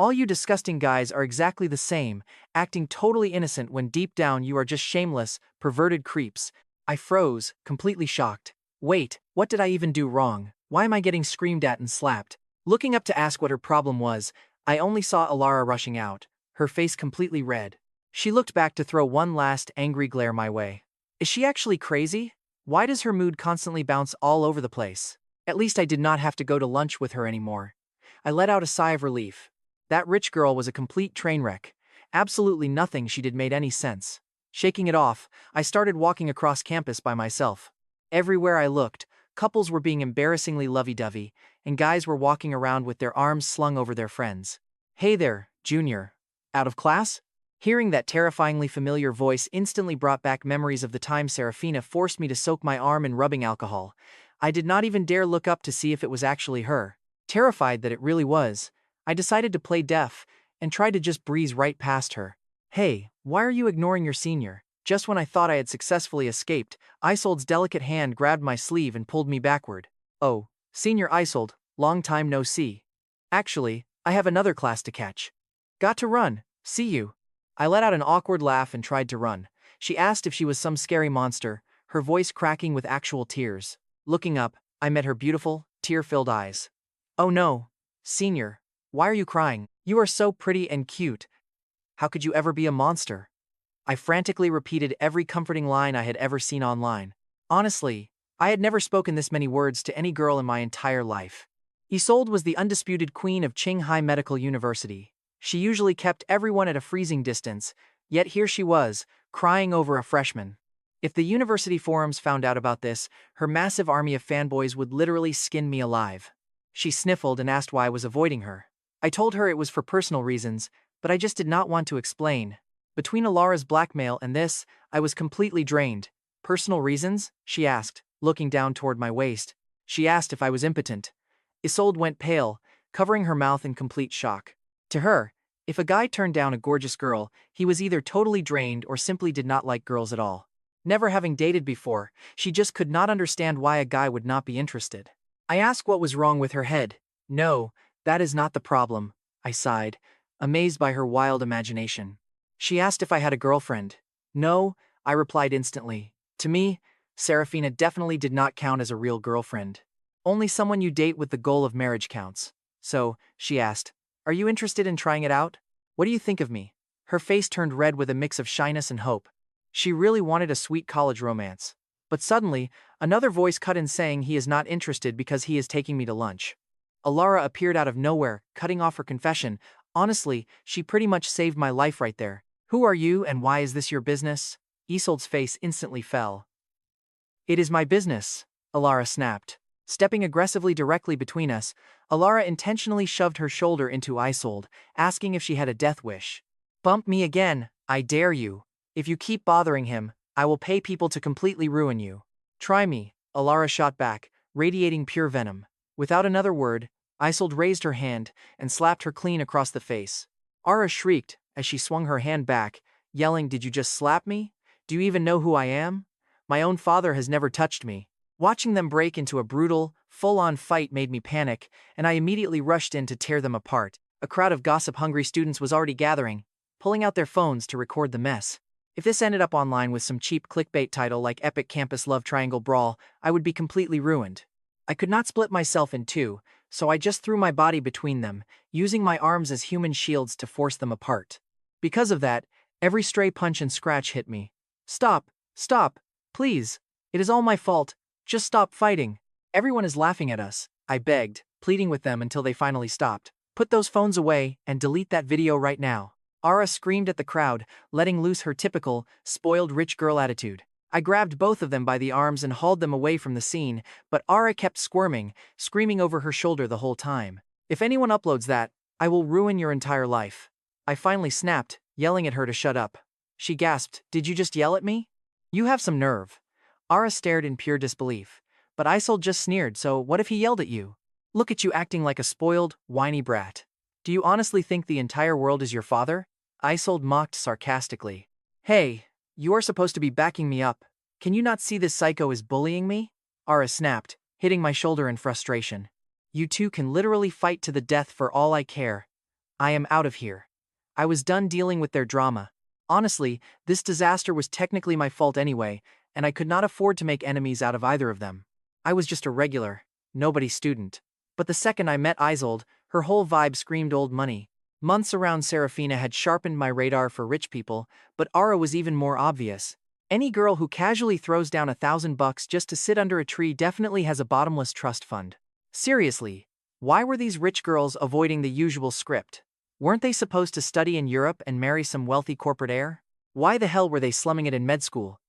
All you disgusting guys are exactly the same, acting totally innocent when deep down you are just shameless, perverted creeps. I froze, completely shocked. Wait, what did I even do wrong? Why am I getting screamed at and slapped? Looking up to ask what her problem was, I only saw Alara rushing out, her face completely red. She looked back to throw one last angry glare my way. Is she actually crazy? Why does her mood constantly bounce all over the place? At least I did not have to go to lunch with her anymore. I let out a sigh of relief. That rich girl was a complete train wreck. Absolutely nothing she did made any sense. Shaking it off, I started walking across campus by myself. Everywhere I looked, couples were being embarrassingly lovey-dovey, and guys were walking around with their arms slung over their friends. Hey there, Junior. Out of class? Hearing that terrifyingly familiar voice instantly brought back memories of the time Serafina forced me to soak my arm in rubbing alcohol. I did not even dare look up to see if it was actually her. Terrified that it really was, I decided to play deaf and tried to just breeze right past her. Hey, why are you ignoring your senior? Just when I thought I had successfully escaped, Isold's delicate hand grabbed my sleeve and pulled me backward. Oh, Senior Isold, long time no see. Actually, I have another class to catch. Got to run, see you. I let out an awkward laugh and tried to run. She asked if she was some scary monster, her voice cracking with actual tears. Looking up, I met her beautiful, tear-filled eyes. Oh no, Senior, why are you crying? You are so pretty and cute. How could you ever be a monster? I frantically repeated every comforting line I had ever seen online. Honestly, I had never spoken this many words to any girl in my entire life. Isolde was the undisputed queen of Qinghai Medical University. She usually kept everyone at a freezing distance, yet here she was, crying over a freshman. If the university forums found out about this, her massive army of fanboys would literally skin me alive. She sniffled and asked why I was avoiding her. I told her it was for personal reasons, but I just did not want to explain. Between Alara's blackmail and this, I was completely drained. Personal reasons? She asked, looking down toward my waist. She asked if I was impotent. Isolde went pale, covering her mouth in complete shock. To her, if a guy turned down a gorgeous girl, he was either totally drained or simply did not like girls at all. Never having dated before, she just could not understand why a guy would not be interested. I asked what was wrong with her head. No, that is not the problem, I sighed, amazed by her wild imagination. She asked if I had a girlfriend. No, I replied instantly. To me, Serafina definitely did not count as a real girlfriend. Only someone you date with the goal of marriage counts. So, she asked, are you interested in trying it out? What do you think of me? Her face turned red with a mix of shyness and hope. She really wanted a sweet college romance. But suddenly, another voice cut in saying he is not interested because he is taking me to lunch. Alara appeared out of nowhere, cutting off her confession. Honestly, she pretty much saved my life right there. Who are you and why is this your business? Isolde's face instantly fell. It is my business, Alara snapped. Stepping aggressively directly between us, Alara intentionally shoved her shoulder into Isolde, asking if she had a death wish. Bump me again, I dare you. If you keep bothering him, I will pay people to completely ruin you. Try me, Alara shot back, radiating pure venom. Without another word, Isolde raised her hand and slapped her clean across the face. Ara shrieked as she swung her hand back, yelling, "Did you just slap me? Do you even know who I am? My own father has never touched me." Watching them break into a brutal, full-on fight made me panic, and I immediately rushed in to tear them apart. A crowd of gossip-hungry students was already gathering, pulling out their phones to record the mess. If this ended up online with some cheap clickbait title like Epic Campus Love Triangle Brawl, I would be completely ruined. I could not split myself in two, so I just threw my body between them, using my arms as human shields to force them apart. Because of that, every stray punch and scratch hit me. Stop, stop, please. It is all my fault. Just stop fighting. Everyone is laughing at us, I begged, pleading with them until they finally stopped. Put those phones away and delete that video right now. Ara screamed at the crowd, letting loose her typical, spoiled rich girl attitude. I grabbed both of them by the arms and hauled them away from the scene, but Ara kept squirming, screaming over her shoulder the whole time. If anyone uploads that, I will ruin your entire life. I finally snapped, yelling at her to shut up. She gasped, "Did you just yell at me? You have some nerve." Ara stared in pure disbelief. But Isolde just sneered, so what if he yelled at you? Look at you acting like a spoiled, whiny brat. Do you honestly think the entire world is your father? Isolde mocked sarcastically. Hey, you are supposed to be backing me up. Can you not see this psycho is bullying me? Ara snapped, hitting my shoulder in frustration. You two can literally fight to the death for all I care. I am out of here. I was done dealing with their drama. Honestly, this disaster was technically my fault anyway, and I could not afford to make enemies out of either of them. I was just a regular, nobody student. But the second I met Isolde, her whole vibe screamed old money. Months around Serafina had sharpened my radar for rich people, but Ara was even more obvious. Any girl who casually throws down $1,000 just to sit under a tree definitely has a bottomless trust fund. Seriously, why were these rich girls avoiding the usual script? Weren't they supposed to study in Europe and marry some wealthy corporate heir? Why the hell were they slumming it in med school?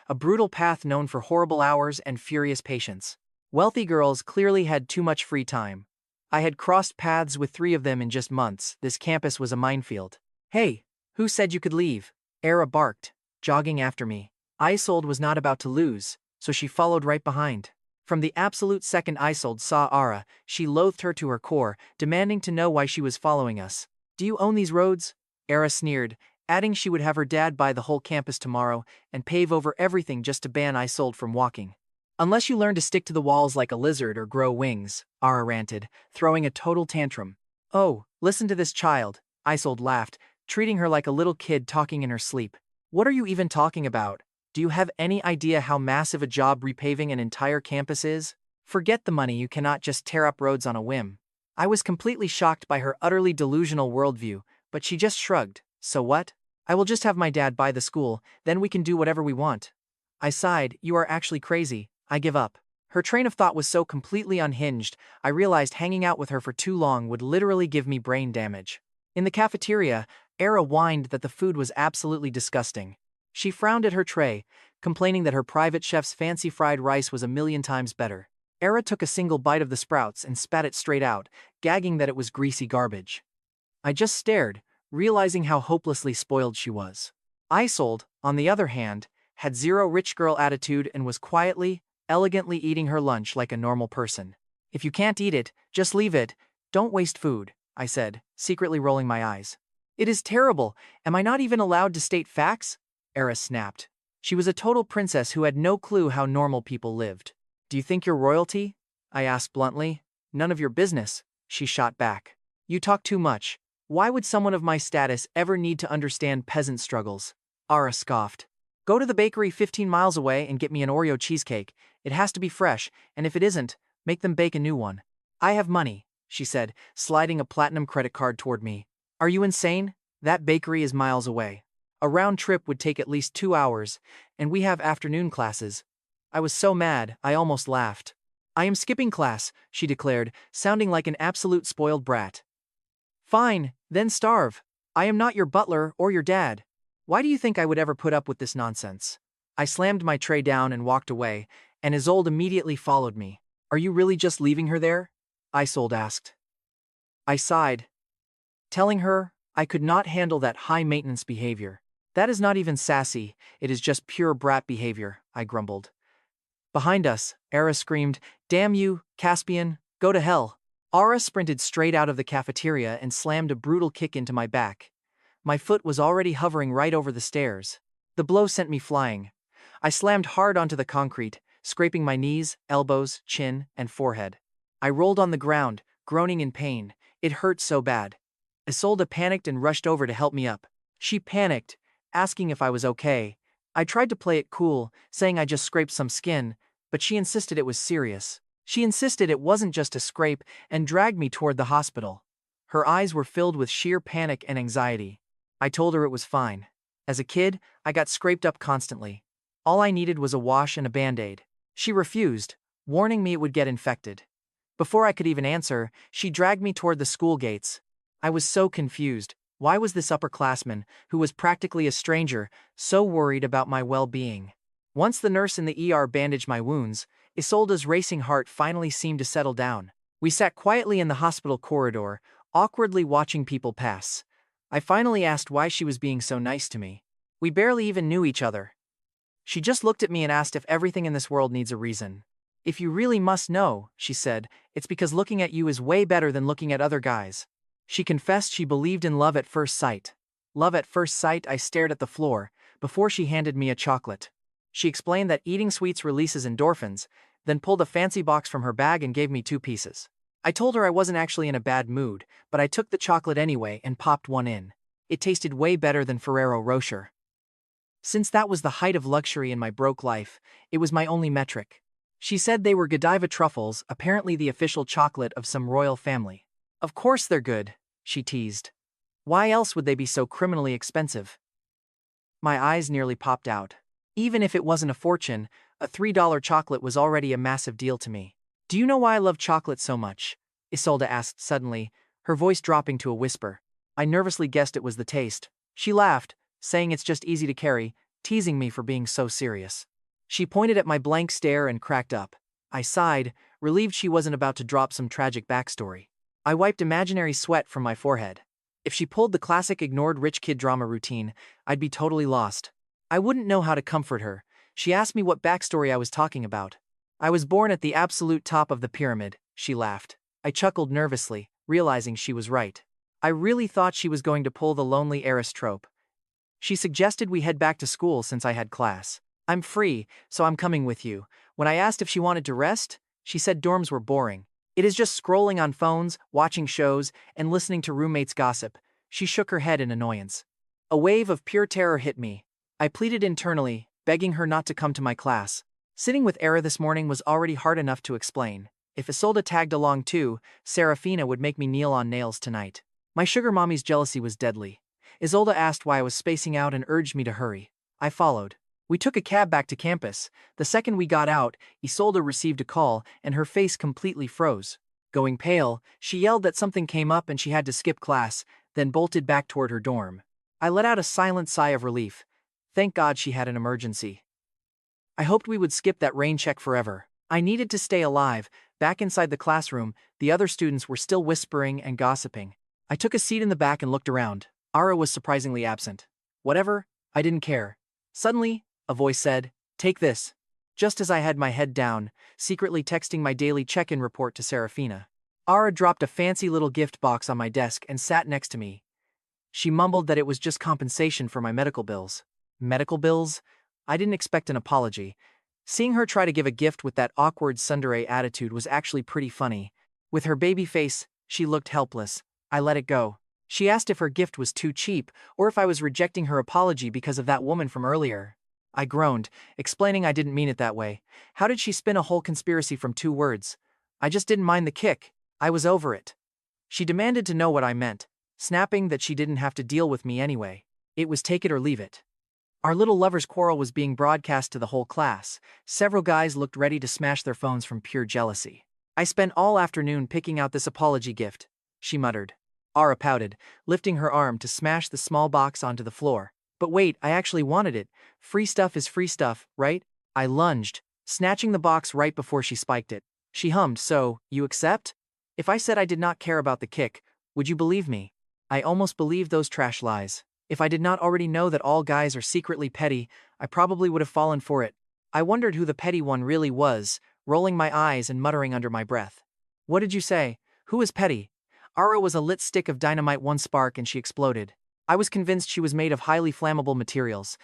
A brutal path known for horrible hours and furious patience. Wealthy girls clearly had too much free time. I had crossed paths with 3 of them in just months. This campus was a minefield. Hey, who said you could leave? Era barked, jogging after me. Isolde was not about to lose, so she followed right behind. From the absolute second Isolde saw Ara, she loathed her to her core, demanding to know why she was following us. Do you own these roads? Era sneered, adding she would have her dad buy the whole campus tomorrow and pave over everything just to ban Isolde from walking. Unless you learn to stick to the walls like a lizard or grow wings, Ara ranted, throwing a total tantrum. Oh, listen to this child, Isolde laughed, treating her like a little kid talking in her sleep. What are you even talking about? Do you have any idea how massive a job repaving an entire campus is? Forget the money, you cannot just tear up roads on a whim. I was completely shocked by her utterly delusional worldview, but she just shrugged. So what? I will just have my dad buy the school, then we can do whatever we want. I sighed, you are actually crazy, I give up. Her train of thought was so completely unhinged, I realized hanging out with her for too long would literally give me brain damage. In the cafeteria, Era whined that the food was absolutely disgusting. She frowned at her tray, complaining that her private chef's fancy fried rice was 1,000,000 times better. Era took a single bite of the sprouts and spat it straight out, gagging that it was greasy garbage. I just stared, realizing how hopelessly spoiled she was. Isolde, on the other hand, had zero rich girl attitude and was quietly, elegantly eating her lunch like a normal person. If you can't eat it, just leave it. Don't waste food, I said, secretly rolling my eyes. It is terrible. Am I not even allowed to state facts? Eris snapped. She was a total princess who had no clue how normal people lived. Do you think you're royalty? I asked bluntly. None of your business, she shot back. You talk too much. Why would someone of my status ever need to understand peasant struggles? Ara scoffed. Go to the bakery 15 miles away and get me an Oreo cheesecake. It has to be fresh, and if it isn't, make them bake a new one. I have money, she said, sliding a platinum credit card toward me. Are you insane? That bakery is miles away. A round trip would take at least 2 hours, and we have afternoon classes. I was so mad, I almost laughed. I am skipping class, she declared, sounding like an absolute spoiled brat. Fine, then starve. I am not your butler or your dad. Why do you think I would ever put up with this nonsense? I slammed my tray down and walked away, and Isolde immediately followed me. Are you really just leaving her there? Isolde asked. I sighed, telling her I could not handle that high-maintenance behavior. That is not even sassy, it is just pure brat behavior, I grumbled. Behind us, Ara screamed, Damn you, Caspian, go to hell. Ara sprinted straight out of the cafeteria and slammed a brutal kick into my back. My foot was already hovering right over the stairs. The blow sent me flying. I slammed hard onto the concrete, scraping my knees, elbows, chin, and forehead. I rolled on the ground, groaning in pain. It hurt so bad. Isolde panicked and rushed over to help me up. She panicked, asking if I was okay. I tried to play it cool, saying I just scraped some skin, but she insisted it was serious. She insisted it wasn't just a scrape and dragged me toward the hospital. Her eyes were filled with sheer panic and anxiety. I told her it was fine. As a kid, I got scraped up constantly. All I needed was a wash and a band-aid. She refused, warning me it would get infected. Before I could even answer, she dragged me toward the school gates. I was so confused. Why was this upperclassman, who was practically a stranger, so worried about my well-being? Once the nurse in the ER bandaged my wounds, Isolde's racing heart finally seemed to settle down. We sat quietly in the hospital corridor, awkwardly watching people pass. I finally asked why she was being so nice to me. We barely even knew each other. She just looked at me and asked if everything in this world needs a reason. If you really must know, she said, it's because looking at you is way better than looking at other guys. She confessed she believed in love at first sight. Love at first sight, I stared at the floor, before she handed me a chocolate. She explained that eating sweets releases endorphins, then pulled a fancy box from her bag and gave me 2 pieces. I told her I wasn't actually in a bad mood, but I took the chocolate anyway and popped one in. It tasted way better than Ferrero Rocher. Since that was the height of luxury in my broke life, it was my only metric. She said they were Godiva truffles, apparently the official chocolate of some royal family. Of course they're good, she teased. Why else would they be so criminally expensive? My eyes nearly popped out. Even if it wasn't a fortune, a $3 chocolate was already a massive deal to me. Do you know why I love chocolate so much? Isolde asked suddenly, her voice dropping to a whisper. I nervously guessed it was the taste. She laughed, saying it's just easy to carry, teasing me for being so serious. She pointed at my blank stare and cracked up. I sighed, relieved she wasn't about to drop some tragic backstory. I wiped imaginary sweat from my forehead. If she pulled the classic ignored rich kid drama routine, I'd be totally lost. I wouldn't know how to comfort her. She asked me what backstory I was talking about. I was born at the absolute top of the pyramid, she laughed. I chuckled nervously, realizing she was right. I really thought she was going to pull the lonely heiress trope. She suggested we head back to school since I had class. I'm free, so I'm coming with you. When I asked if she wanted to rest, she said dorms were boring. It is just scrolling on phones, watching shows, and listening to roommates gossip. She shook her head in annoyance. A wave of pure terror hit me. I pleaded internally, begging her not to come to my class. Sitting with Era this morning was already hard enough to explain. If Isolde tagged along too, Serafina would make me kneel on nails tonight. My sugar mommy's jealousy was deadly. Isolde asked why I was spacing out and urged me to hurry. I followed. We took a cab back to campus. The second we got out, Isolde received a call and her face completely froze. Going pale, she yelled that something came up and she had to skip class, then bolted back toward her dorm. I let out a silent sigh of relief. Thank God she had an emergency. I hoped we would skip that rain check forever. I needed to stay alive. Back inside the classroom, the other students were still whispering and gossiping. I took a seat in the back and looked around. Ara was surprisingly absent. Whatever, I didn't care. Suddenly, a voice said, "Take this." just as I had my head down, secretly texting my daily check-in report to Serafina. Ara dropped a fancy little gift box on my desk and sat next to me. She mumbled that it was just compensation for my medical bills. Medical bills? I didn't expect an apology. Seeing her try to give a gift with that awkward tsundere attitude was actually pretty funny. With her baby face, she looked helpless. I let it go. She asked if her gift was too cheap, or if I was rejecting her apology because of that woman from earlier. I groaned, explaining I didn't mean it that way. How did she spin a whole conspiracy from 2 words? I just didn't mind the kick. I was over it. She demanded to know what I meant, snapping that she didn't have to deal with me anyway. It was take it or leave it. Our little lovers' quarrel was being broadcast to the whole class. Several guys looked ready to smash their phones from pure jealousy. I spent all afternoon picking out this apology gift, she muttered. Ara pouted, lifting her arm to smash the small box onto the floor. But wait, I actually wanted it. Free stuff is free stuff, right? I lunged, snatching the box right before she spiked it. She hummed, so, you accept? If I said I did not care about the kick, would you believe me? I almost believed those trash lies. If I did not already know that all guys are secretly petty, I probably would have fallen for it. I wondered who the petty one really was, rolling my eyes and muttering under my breath. What did you say? Who is petty? Ara was a lit stick of dynamite, one spark and she exploded. I was convinced she was made of highly flammable materials.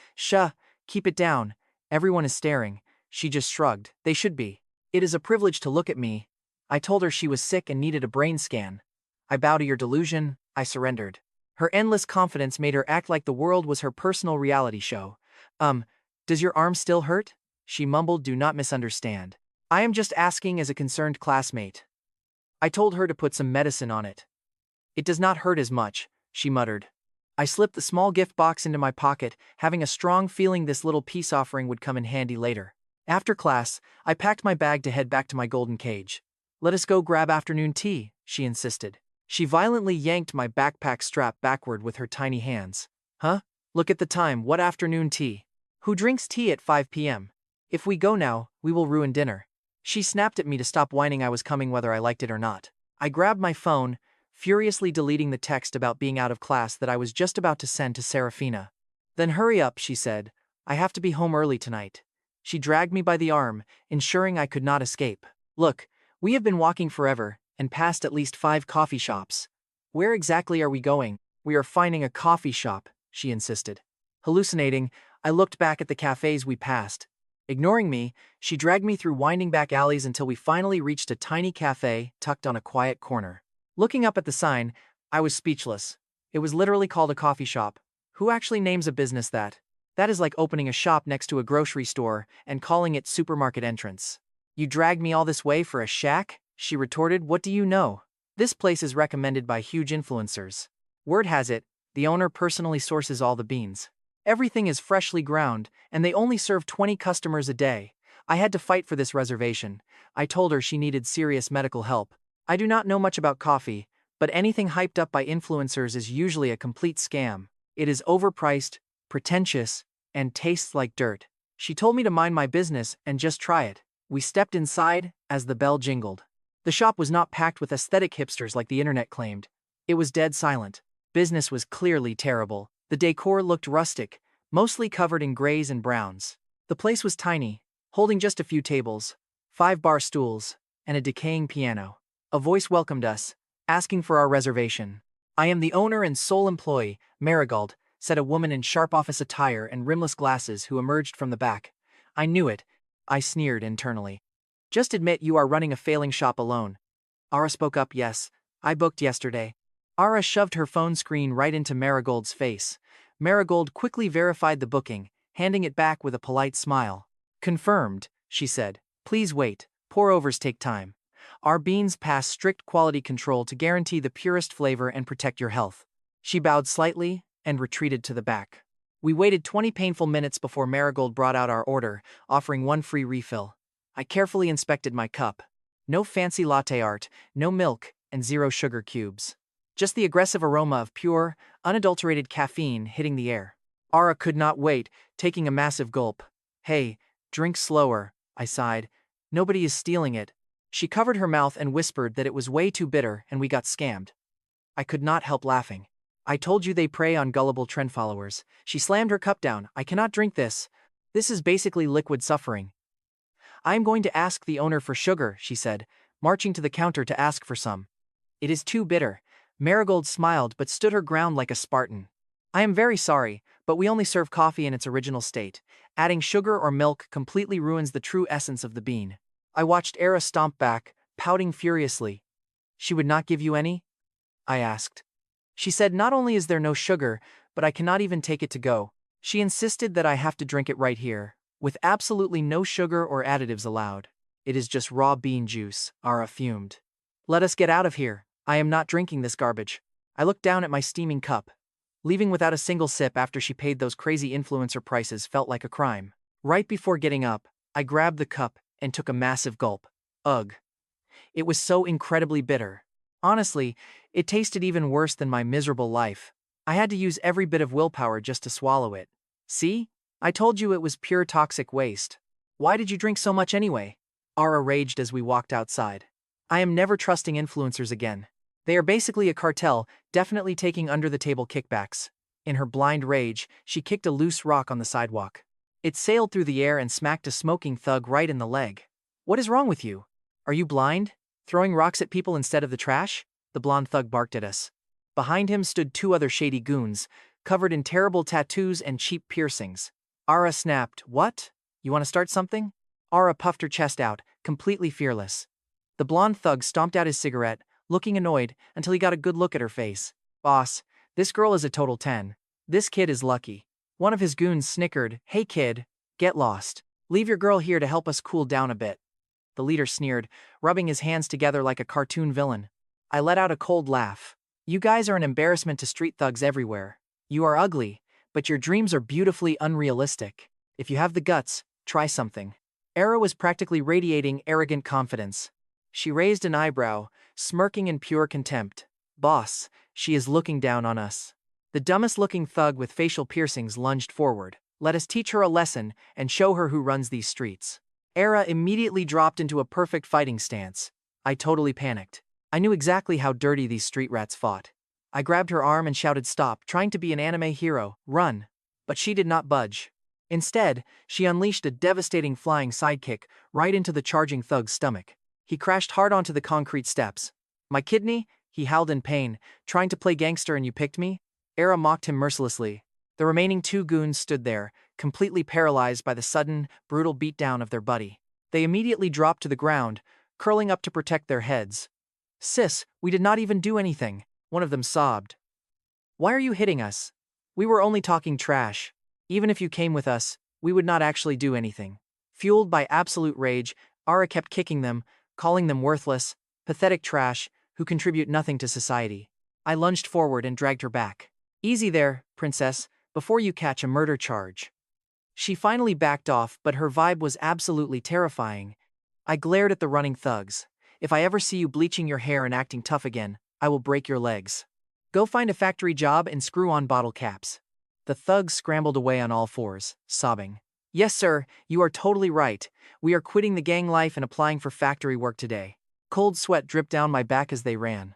Keep it down. Everyone is staring. She just shrugged. They should be. It is a privilege to look at me. I told her she was sick and needed a brain scan. I bow to your delusion, I surrendered. Her endless confidence made her act like the world was her personal reality show. Does your arm still hurt? She mumbled, do not misunderstand. I am just asking as a concerned classmate. I told her to put some medicine on it. It does not hurt as much, she muttered. I slipped the small gift box into my pocket, having a strong feeling this little peace offering would come in handy later. After class, I packed my bag to head back to my golden cage. Let us go grab afternoon tea, she insisted. She violently yanked my backpack strap backward with her tiny hands. Huh? Look at the time, what afternoon tea? Who drinks tea at 5 p.m.? If we go now, we will ruin dinner. She snapped at me to stop whining I was coming whether I liked it or not. I grabbed my phone, furiously deleting the text about being out of class that I was just about to send to Serafina. Then hurry up, she said. I have to be home early tonight. She dragged me by the arm, ensuring I could not escape. Look, we have been walking forever, and passed at least 5 coffee shops. Where exactly are we going? We are finding a coffee shop, she insisted. Hallucinating, I looked back at the cafes we passed. Ignoring me, she dragged me through winding back alleys until we finally reached a tiny cafe tucked on a quiet corner. Looking up at the sign, I was speechless. It was literally called a coffee shop. Who actually names a business that? That is like opening a shop next to a grocery store and calling it supermarket entrance. You dragged me all this way for a shack? She retorted, what do you know? This place is recommended by huge influencers. Word has it, the owner personally sources all the beans. Everything is freshly ground, and they only serve 20 customers a day. I had to fight for this reservation. I told her she needed serious medical help. I do not know much about coffee, but anything hyped up by influencers is usually a complete scam. It is overpriced, pretentious, and tastes like dirt. She told me to mind my business and just try it. We stepped inside as the bell jingled. The shop was not packed with aesthetic hipsters like the internet claimed. It was dead silent. Business was clearly terrible. The decor looked rustic, mostly covered in grays and browns. The place was tiny, holding just a few tables, 5 bar stools, and a decaying piano. A voice welcomed us, asking for our reservation. I am the owner and sole employee, Marigold, said a woman in sharp office attire and rimless glasses who emerged from the back. I knew it. I sneered internally. Just admit you are running a failing shop alone. Ara spoke up, yes, I booked yesterday. Ara shoved her phone screen right into Marigold's face. Marigold quickly verified the booking, handing it back with a polite smile. Confirmed, she said. Please wait, pour-overs take time. Our beans pass strict quality control to guarantee the purest flavor and protect your health. She bowed slightly and retreated to the back. We waited 20 painful minutes before Marigold brought out our order, offering 1 free refill. I carefully inspected my cup. No fancy latte art, no milk, and 0 sugar cubes. Just the aggressive aroma of pure, unadulterated caffeine hitting the air. Ara could not wait, taking a massive gulp. Hey, drink slower, I sighed. Nobody is stealing it. She covered her mouth and whispered that it was way too bitter and we got scammed. I could not help laughing. I told you they prey on gullible trend followers. She slammed her cup down. I cannot drink this. This is basically liquid suffering. I am going to ask the owner for sugar, she said, marching to the counter to ask for some. It is too bitter. Marigold smiled but stood her ground like a Spartan. I am very sorry, but we only serve coffee in its original state. Adding sugar or milk completely ruins the true essence of the bean. I watched Era stomp back, pouting furiously. She would not give you any? I asked. She said not only is there no sugar, but I cannot even take it to go. She insisted that I have to drink it right here, with absolutely no sugar or additives allowed. It is just raw bean juice, Ara fumed. Let us get out of here. I am not drinking this garbage. I looked down at my steaming cup. Leaving without a single sip after she paid those crazy influencer prices felt like a crime. Right before getting up, I grabbed the cup and took a massive gulp. Ugh. It was so incredibly bitter. Honestly, it tasted even worse than my miserable life. I had to use every bit of willpower just to swallow it. See? I told you it was pure toxic waste. Why did you drink so much anyway? Ara raged as we walked outside. I am never trusting influencers again. They are basically a cartel, definitely taking under-the-table kickbacks. In her blind rage, she kicked a loose rock on the sidewalk. It sailed through the air and smacked a smoking thug right in the leg. What is wrong with you? Are you blind? Throwing rocks at people instead of the trash? The blonde thug barked at us. Behind him stood two other shady goons, covered in terrible tattoos and cheap piercings. Ara snapped, "What? You want to start something?" Ara puffed her chest out, completely fearless. The blonde thug stomped out his cigarette, looking annoyed, until he got a good look at her face. "Boss, this girl is a total 10. This kid is lucky." One of his goons snickered, "Hey kid, get lost. Leave your girl here to help us cool down a bit." The leader sneered, rubbing his hands together like a cartoon villain. I let out a cold laugh. "You guys are an embarrassment to street thugs everywhere. You are ugly, but your dreams are beautifully unrealistic. If you have the guts, try something." Era was practically radiating arrogant confidence. She raised an eyebrow, smirking in pure contempt. "Boss, she is looking down on us." The dumbest-looking thug with facial piercings lunged forward. "Let us teach her a lesson and show her who runs these streets." Era immediately dropped into a perfect fighting stance. I totally panicked. I knew exactly how dirty these street rats fought. I grabbed her arm and shouted stop, trying to be an anime hero, "Run!" But she did not budge. Instead, she unleashed a devastating flying sidekick right into the charging thug's stomach. He crashed hard onto the concrete steps. "My kidney?" he howled in pain. "Trying to play gangster and you picked me?" Era mocked him mercilessly. The remaining two goons stood there, completely paralyzed by the sudden, brutal beatdown of their buddy. They immediately dropped to the ground, curling up to protect their heads. "Sis, we did not even do anything," one of them sobbed. "Why are you hitting us? We were only talking trash. Even if you came with us, we would not actually do anything." Fueled by absolute rage, Ara kept kicking them, calling them worthless, pathetic trash, who contribute nothing to society. I lunged forward and dragged her back. "Easy there, princess, before you catch a murder charge." She finally backed off, but her vibe was absolutely terrifying. I glared at the running thugs. "If I ever see you bleaching your hair and acting tough again, I will break your legs. Go find a factory job and screw on bottle caps." The thugs scrambled away on all fours, sobbing. "Yes, sir, you are totally right. We are quitting the gang life and applying for factory work today." Cold sweat dripped down my back as they ran.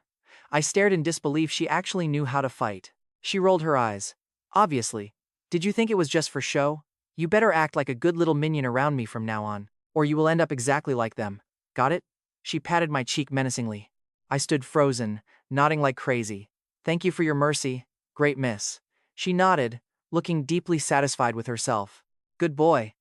I stared in disbelief. She actually knew how to fight. She rolled her eyes. "Obviously. Did you think it was just for show? You better act like a good little minion around me from now on, or you will end up exactly like them. Got it?" She patted my cheek menacingly. I stood frozen, nodding like crazy. "Thank you for your mercy, great miss." She nodded, looking deeply satisfied with herself. "Good boy.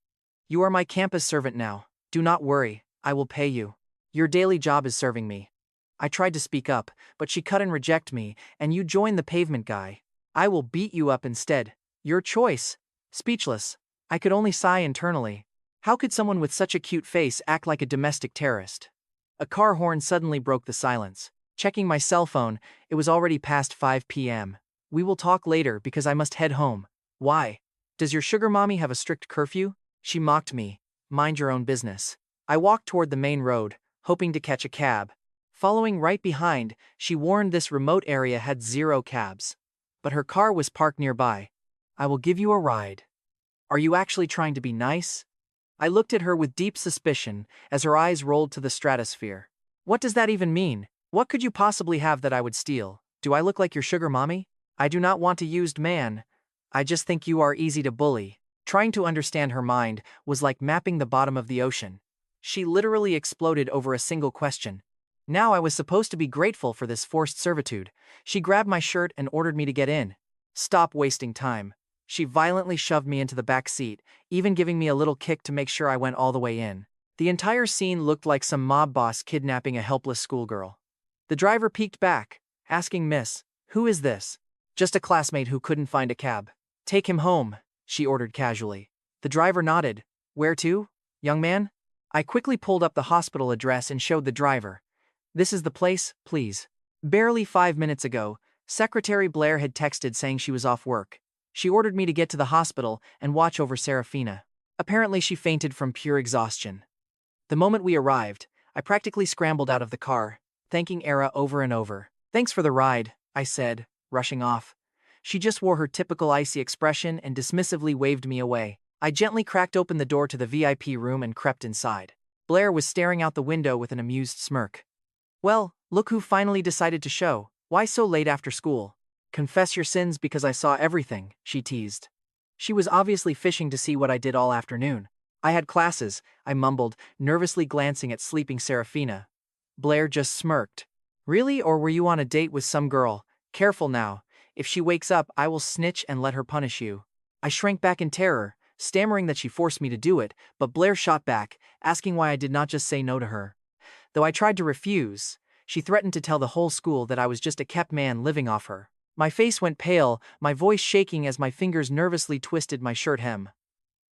You are my campus servant now. Do not worry, I will pay you. Your daily job is serving me." I tried to speak up, but she cut and rejected me, "And you join the pavement guy. I will beat you up instead. Your choice." Speechless, I could only sigh internally. How could someone with such a cute face act like a domestic terrorist? A car horn suddenly broke the silence. Checking my cell phone, it was already past 5 p.m. "We will talk later because I must head home." "Why? Does your sugar mommy have a strict curfew?" She mocked me. "Mind your own business." I walked toward the main road, hoping to catch a cab. Following right behind, she warned this remote area had 0 cabs. But her car was parked nearby. "I will give you a ride." "Are you actually trying to be nice?" I looked at her with deep suspicion as her eyes rolled to the stratosphere. "What does that even mean? What could you possibly have that I would steal? Do I look like your sugar mommy?" "I do not want a used man. I just think you are easy to bully." Trying to understand her mind was like mapping the bottom of the ocean. She literally exploded over a single question. Now I was supposed to be grateful for this forced servitude. She grabbed my shirt and ordered me to get in. Stop wasting time. She violently shoved me into the back seat, even giving me a little kick to make sure I went all the way in. The entire scene looked like some mob boss kidnapping a helpless schoolgirl. The driver peeked back, asking Miss, "Who is this?" "Just a classmate who couldn't find a cab." "Take him home," she ordered casually. The driver nodded. "Where to, young man?" I quickly pulled up the hospital address and showed the driver. "This is the place, please." Barely 5 minutes ago, Secretary Blair had texted saying she was off work. She ordered me to get to the hospital and watch over Serafina. Apparently she fainted from pure exhaustion. The moment we arrived, I practically scrambled out of the car, thanking Era over and over. "Thanks for the ride," I said, rushing off. She just wore her typical icy expression and dismissively waved me away. I gently cracked open the door to the VIP room and crept inside. Blair was staring out the window with an amused smirk. "Well, look who finally decided to show. Why so late after school?" "Confess your sins because I saw everything," she teased. She was obviously fishing to see what I did all afternoon. "I had classes," I mumbled, nervously glancing at sleeping Serafina. Blair just smirked. "Really, or were you on a date with some girl? Careful now. If she wakes up, I will snitch and let her punish you." I shrank back in terror, stammering that she forced me to do it, but Blair shot back, asking why I did not just say no to her. Though I tried to refuse, she threatened to tell the whole school that I was just a kept man living off her. My face went pale, my voice shaking as my fingers nervously twisted my shirt hem.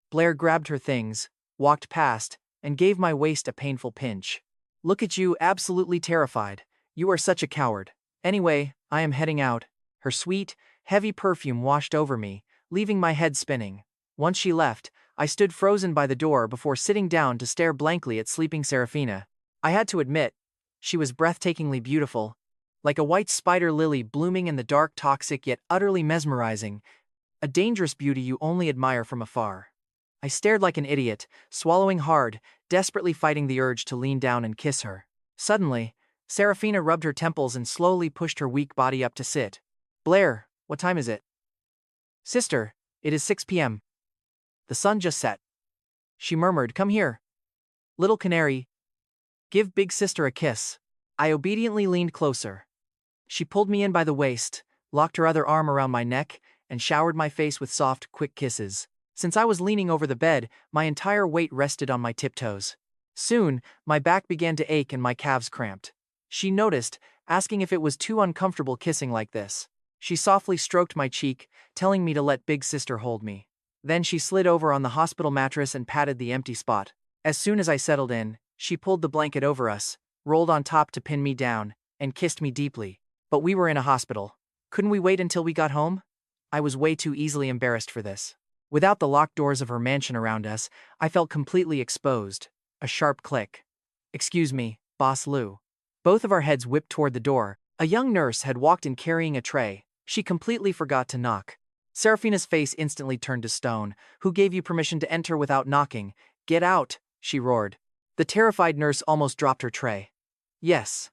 Blair grabbed her things, walked past, and gave my waist a painful pinch. "Look at you, absolutely terrified. You are such a coward. Anyway, I am heading out." Her sweet, heavy perfume washed over me, leaving my head spinning. Once she left, I stood frozen by the door before sitting down to stare blankly at sleeping Serafina. I had to admit, she was breathtakingly beautiful, like a white spider lily blooming in the dark, toxic yet utterly mesmerizing, a dangerous beauty you only admire from afar. I stared like an idiot, swallowing hard, desperately fighting the urge to lean down and kiss her. Suddenly, Serafina rubbed her temples and slowly pushed her weak body up to sit. "Blair, what time is it?" "Sister, it is 6 p.m. The sun just set." She murmured, "Come here. Little canary. Give big sister a kiss." I obediently leaned closer. She pulled me in by the waist, locked her other arm around my neck, and showered my face with soft, quick kisses. Since I was leaning over the bed, my entire weight rested on my tiptoes. Soon, my back began to ache and my calves cramped. She noticed, asking if it was too uncomfortable kissing like this. She softly stroked my cheek, telling me to let big sister hold me. Then she slid over on the hospital mattress and patted the empty spot. As soon as I settled in, she pulled the blanket over us, rolled on top to pin me down, and kissed me deeply. But we were in a hospital. Couldn't we wait until we got home? I was way too easily embarrassed for this. Without the locked doors of her mansion around us, I felt completely exposed. A sharp click. "Excuse me, Boss Lou." Both of our heads whipped toward the door. A young nurse had walked in carrying a tray. She completely forgot to knock. Serafina's face instantly turned to stone. "Who gave you permission to enter without knocking? Get out," she roared. The terrified nurse almost dropped her tray. "Yes.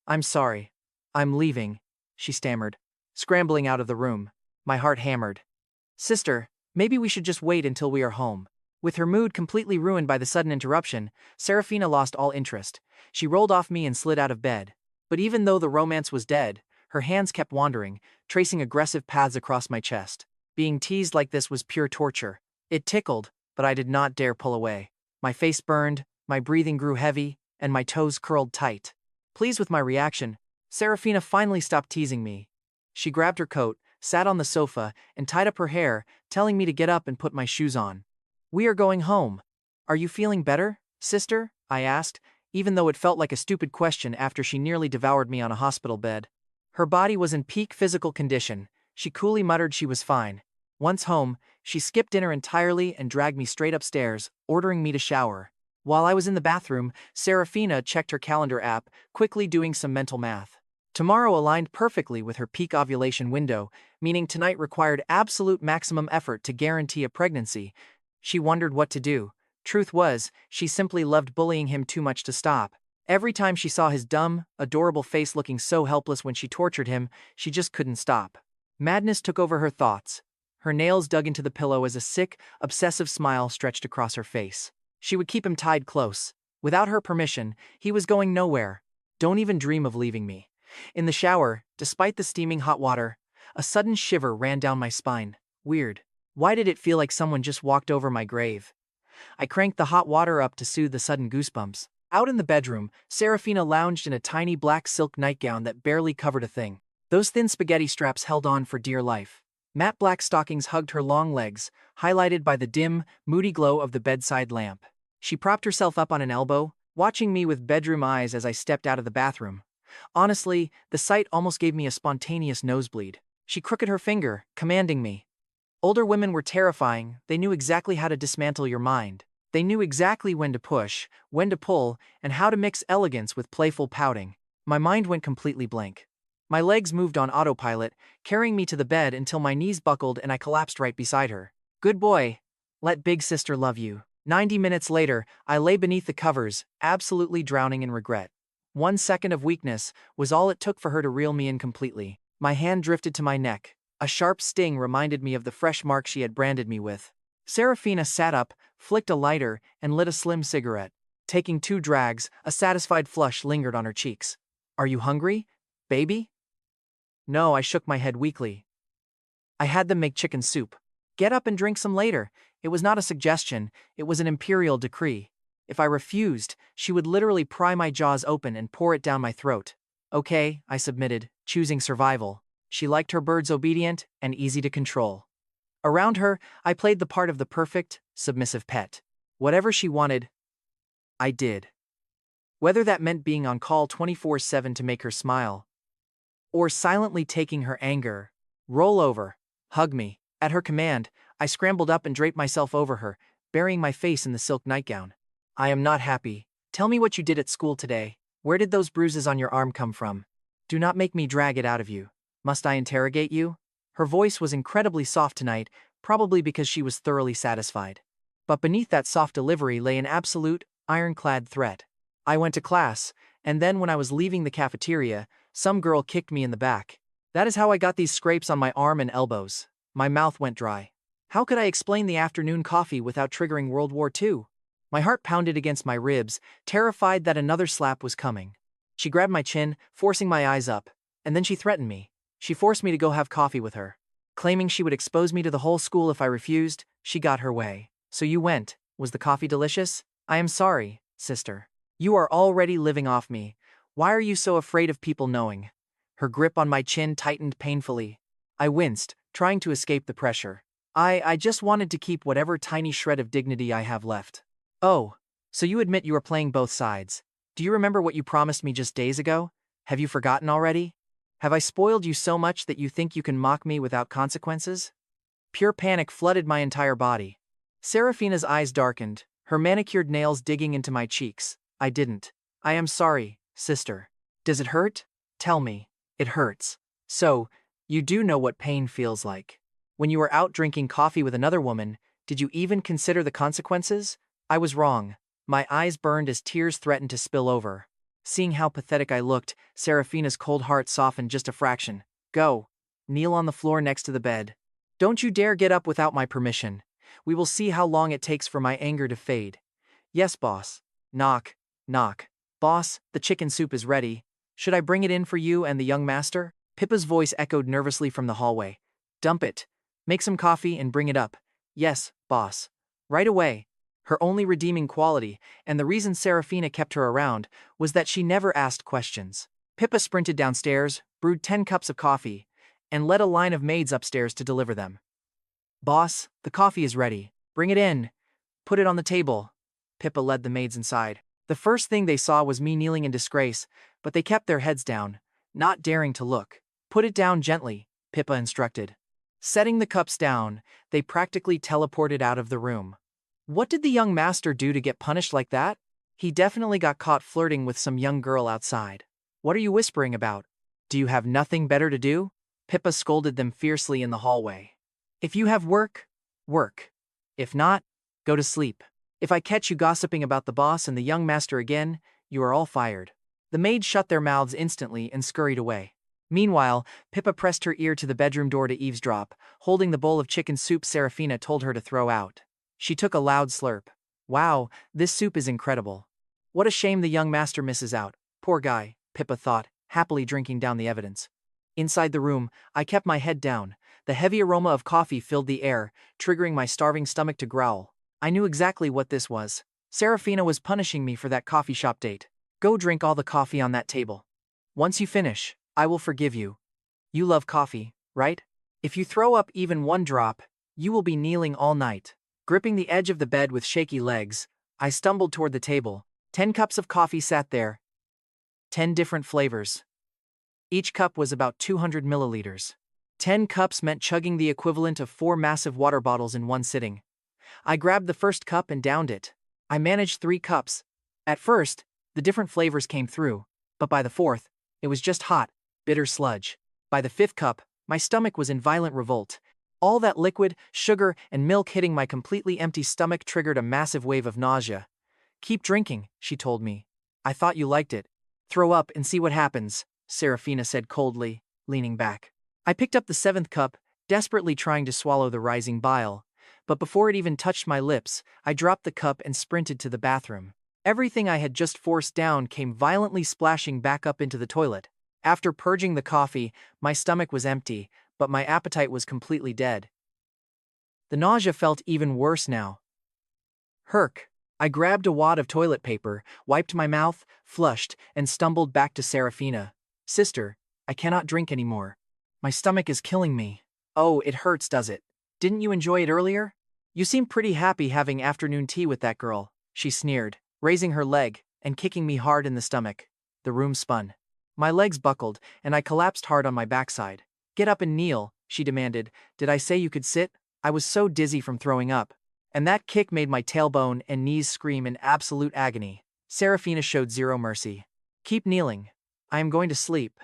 I'm sorry. I'm leaving," she stammered, scrambling out of the room. My heart hammered. "Sister, maybe we should just wait until we are home." With her mood completely ruined by the sudden interruption, Serafina lost all interest. She rolled off me and slid out of bed. But even though the romance was dead, her hands kept wandering, tracing aggressive paths across my chest. Being teased like this was pure torture. It tickled, but I did not dare pull away. My face burned, my breathing grew heavy, and my toes curled tight. Pleased with my reaction, Serafina finally stopped teasing me. She grabbed her coat, sat on the sofa, and tied up her hair, telling me to get up and put my shoes on. "We are going home. Are you feeling better, sister?" I asked, even though it felt like a stupid question after she nearly devoured me on a hospital bed. Her body was in peak physical condition. She coolly muttered she was fine. Once home, she skipped dinner entirely and dragged me straight upstairs, ordering me to shower. While I was in the bathroom, Serafina checked her calendar app, quickly doing some mental math. Tomorrow aligned perfectly with her peak ovulation window, meaning tonight required absolute maximum effort to guarantee a pregnancy. She wondered what to do. Truth was, she simply loved bullying him too much to stop. Every time she saw his dumb, adorable face looking so helpless when she tortured him, she just couldn't stop. Madness took over her thoughts. Her nails dug into the pillow as a sick, obsessive smile stretched across her face. She would keep him tied close, Without her permission, he was going nowhere. Don't even dream of leaving me. In the shower, despite the steaming hot water, a sudden shiver ran down my spine. Weird. Why did it feel like someone just walked over my grave? I cranked the hot water up to soothe the sudden goosebumps. Out in the bedroom, Serafina lounged in a tiny black silk nightgown that barely covered a thing. Those thin spaghetti straps held on for dear life. Matte black stockings hugged her long legs, highlighted by the dim, moody glow of the bedside lamp. She propped herself up on an elbow, watching me with bedroom eyes as I stepped out of the bathroom. Honestly, the sight almost gave me a spontaneous nosebleed. She crooked her finger, commanding me. Older women were terrifying. They knew exactly how to dismantle your mind. They knew exactly when to push, when to pull, and how to mix elegance with playful pouting. My mind went completely blank. My legs moved on autopilot, carrying me to the bed until my knees buckled and I collapsed right beside her. Good boy. Let big sister love you. 90 minutes later, I lay beneath the covers, absolutely drowning in regret. 1 second of weakness was all it took for her to reel me in completely. My hand drifted to my neck. A sharp sting reminded me of the fresh mark she had branded me with. Serafina sat up, flicked a lighter, and lit a slim cigarette. Taking 2 drags, a satisfied flush lingered on her cheeks. Are you hungry, baby? No, I shook my head weakly. I had them make chicken soup. Get up and drink some later. It was not a suggestion, it was an imperial decree. If I refused, she would literally pry my jaws open and pour it down my throat. Okay, I submitted, choosing survival. She liked her birds obedient and easy to control. Around her, I played the part of the perfect, submissive pet. Whatever she wanted, I did. Whether that meant being on call 24/7 to make her smile, or silently taking her anger. Roll over. Hug me. At her command, I scrambled up and draped myself over her, burying my face in the silk nightgown. I am not happy. Tell me what you did at school today. Where did those bruises on your arm come from? Do not make me drag it out of you. Must I interrogate you? Her voice was incredibly soft tonight, probably because she was thoroughly satisfied. But beneath that soft delivery lay an absolute, ironclad threat. I went to class, and then when I was leaving the cafeteria, some girl kicked me in the back. That is how I got these scrapes on my arm and elbows. My mouth went dry. How could I explain the afternoon coffee without triggering World War II? My heart pounded against my ribs, terrified that another slap was coming. She grabbed my chin, forcing my eyes up, and then she threatened me. She forced me to go have coffee with her. Claiming she would expose me to the whole school if I refused, she got her way. So you went. Was the coffee delicious? I am sorry, sister. You are already living off me. Why are you so afraid of people knowing? Her grip on my chin tightened painfully. I winced, trying to escape the pressure. I just wanted to keep whatever tiny shred of dignity I have left. Oh, so you admit you are playing both sides. Do you remember what you promised me just days ago? Have you forgotten already? Have I spoiled you so much that you think you can mock me without consequences? Pure panic flooded my entire body. Serafina's eyes darkened, her manicured nails digging into my cheeks. I didn't. I am sorry, sister. Does it hurt? Tell me. It hurts. So, you do know what pain feels like. When you were out drinking coffee with another woman, did you even consider the consequences? I was wrong. My eyes burned as tears threatened to spill over. Seeing how pathetic I looked, Serafina's cold heart softened just a fraction. Go. Kneel on the floor next to the bed. Don't you dare get up without my permission. We will see how long it takes for my anger to fade. Yes, boss. Knock. Knock. Boss, the chicken soup is ready. Should I bring it in for you and the young master? Pippa's voice echoed nervously from the hallway. Dump it. Make some coffee and bring it up. Yes, boss. Right away. Her only redeeming quality, and the reason Serafina kept her around, was that she never asked questions. Pippa sprinted downstairs, brewed 10 cups of coffee, and led a line of maids upstairs to deliver them. Boss, the coffee is ready. Bring it in. Put it on the table. Pippa led the maids inside. The first thing they saw was me kneeling in disgrace, but they kept their heads down, not daring to look. Put it down gently, Pippa instructed. Setting the cups down, they practically teleported out of the room. What did the young master do to get punished like that? He definitely got caught flirting with some young girl outside. What are you whispering about? Do you have nothing better to do? Pippa scolded them fiercely in the hallway. If you have work, work. If not, go to sleep. If I catch you gossiping about the boss and the young master again, you are all fired. The maids shut their mouths instantly and scurried away. Meanwhile, Pippa pressed her ear to the bedroom door to eavesdrop, holding the bowl of chicken soup Serafina told her to throw out. She took a loud slurp. Wow, this soup is incredible. What a shame the young master misses out. Poor guy, Pippa thought, happily drinking down the evidence. Inside the room, I kept my head down. The heavy aroma of coffee filled the air, triggering my starving stomach to growl. I knew exactly what this was. Serafina was punishing me for that coffee shop date. Go drink all the coffee on that table. Once you finish, I will forgive you. You love coffee, right? If you throw up even one drop, you will be kneeling all night. Gripping the edge of the bed with shaky legs, I stumbled toward the table. 10 cups of coffee sat there. 10 different flavors. Each cup was about 200 milliliters. 10 cups meant chugging the equivalent of 4 massive water bottles in one sitting. I grabbed the first cup and downed it. I managed 3 cups. At first, the different flavors came through, but by the fourth, it was just hot, bitter sludge. By the 5th cup, my stomach was in violent revolt. All that liquid, sugar, and milk hitting my completely empty stomach triggered a massive wave of nausea. Keep drinking, she told me. I thought you liked it. Throw up and see what happens, Serafina said coldly, leaning back. I picked up the 7th cup, desperately trying to swallow the rising bile, but before it even touched my lips, I dropped the cup and sprinted to the bathroom. Everything I had just forced down came violently splashing back up into the toilet. After purging the coffee, my stomach was empty, but my appetite was completely dead. The nausea felt even worse now. Herc. I grabbed a wad of toilet paper, wiped my mouth, flushed, and stumbled back to Serafina. Sister, I cannot drink anymore. My stomach is killing me. Oh, it hurts, does it? Didn't you enjoy it earlier? You seem pretty happy having afternoon tea with that girl, she sneered, raising her leg and kicking me hard in the stomach. The room spun. My legs buckled, and I collapsed hard on my backside. Get up and kneel, she demanded. Did I say you could sit? I was so dizzy from throwing up. And that kick made my tailbone and knees scream in absolute agony. Serafina showed zero mercy. Keep kneeling. I am going to sleep.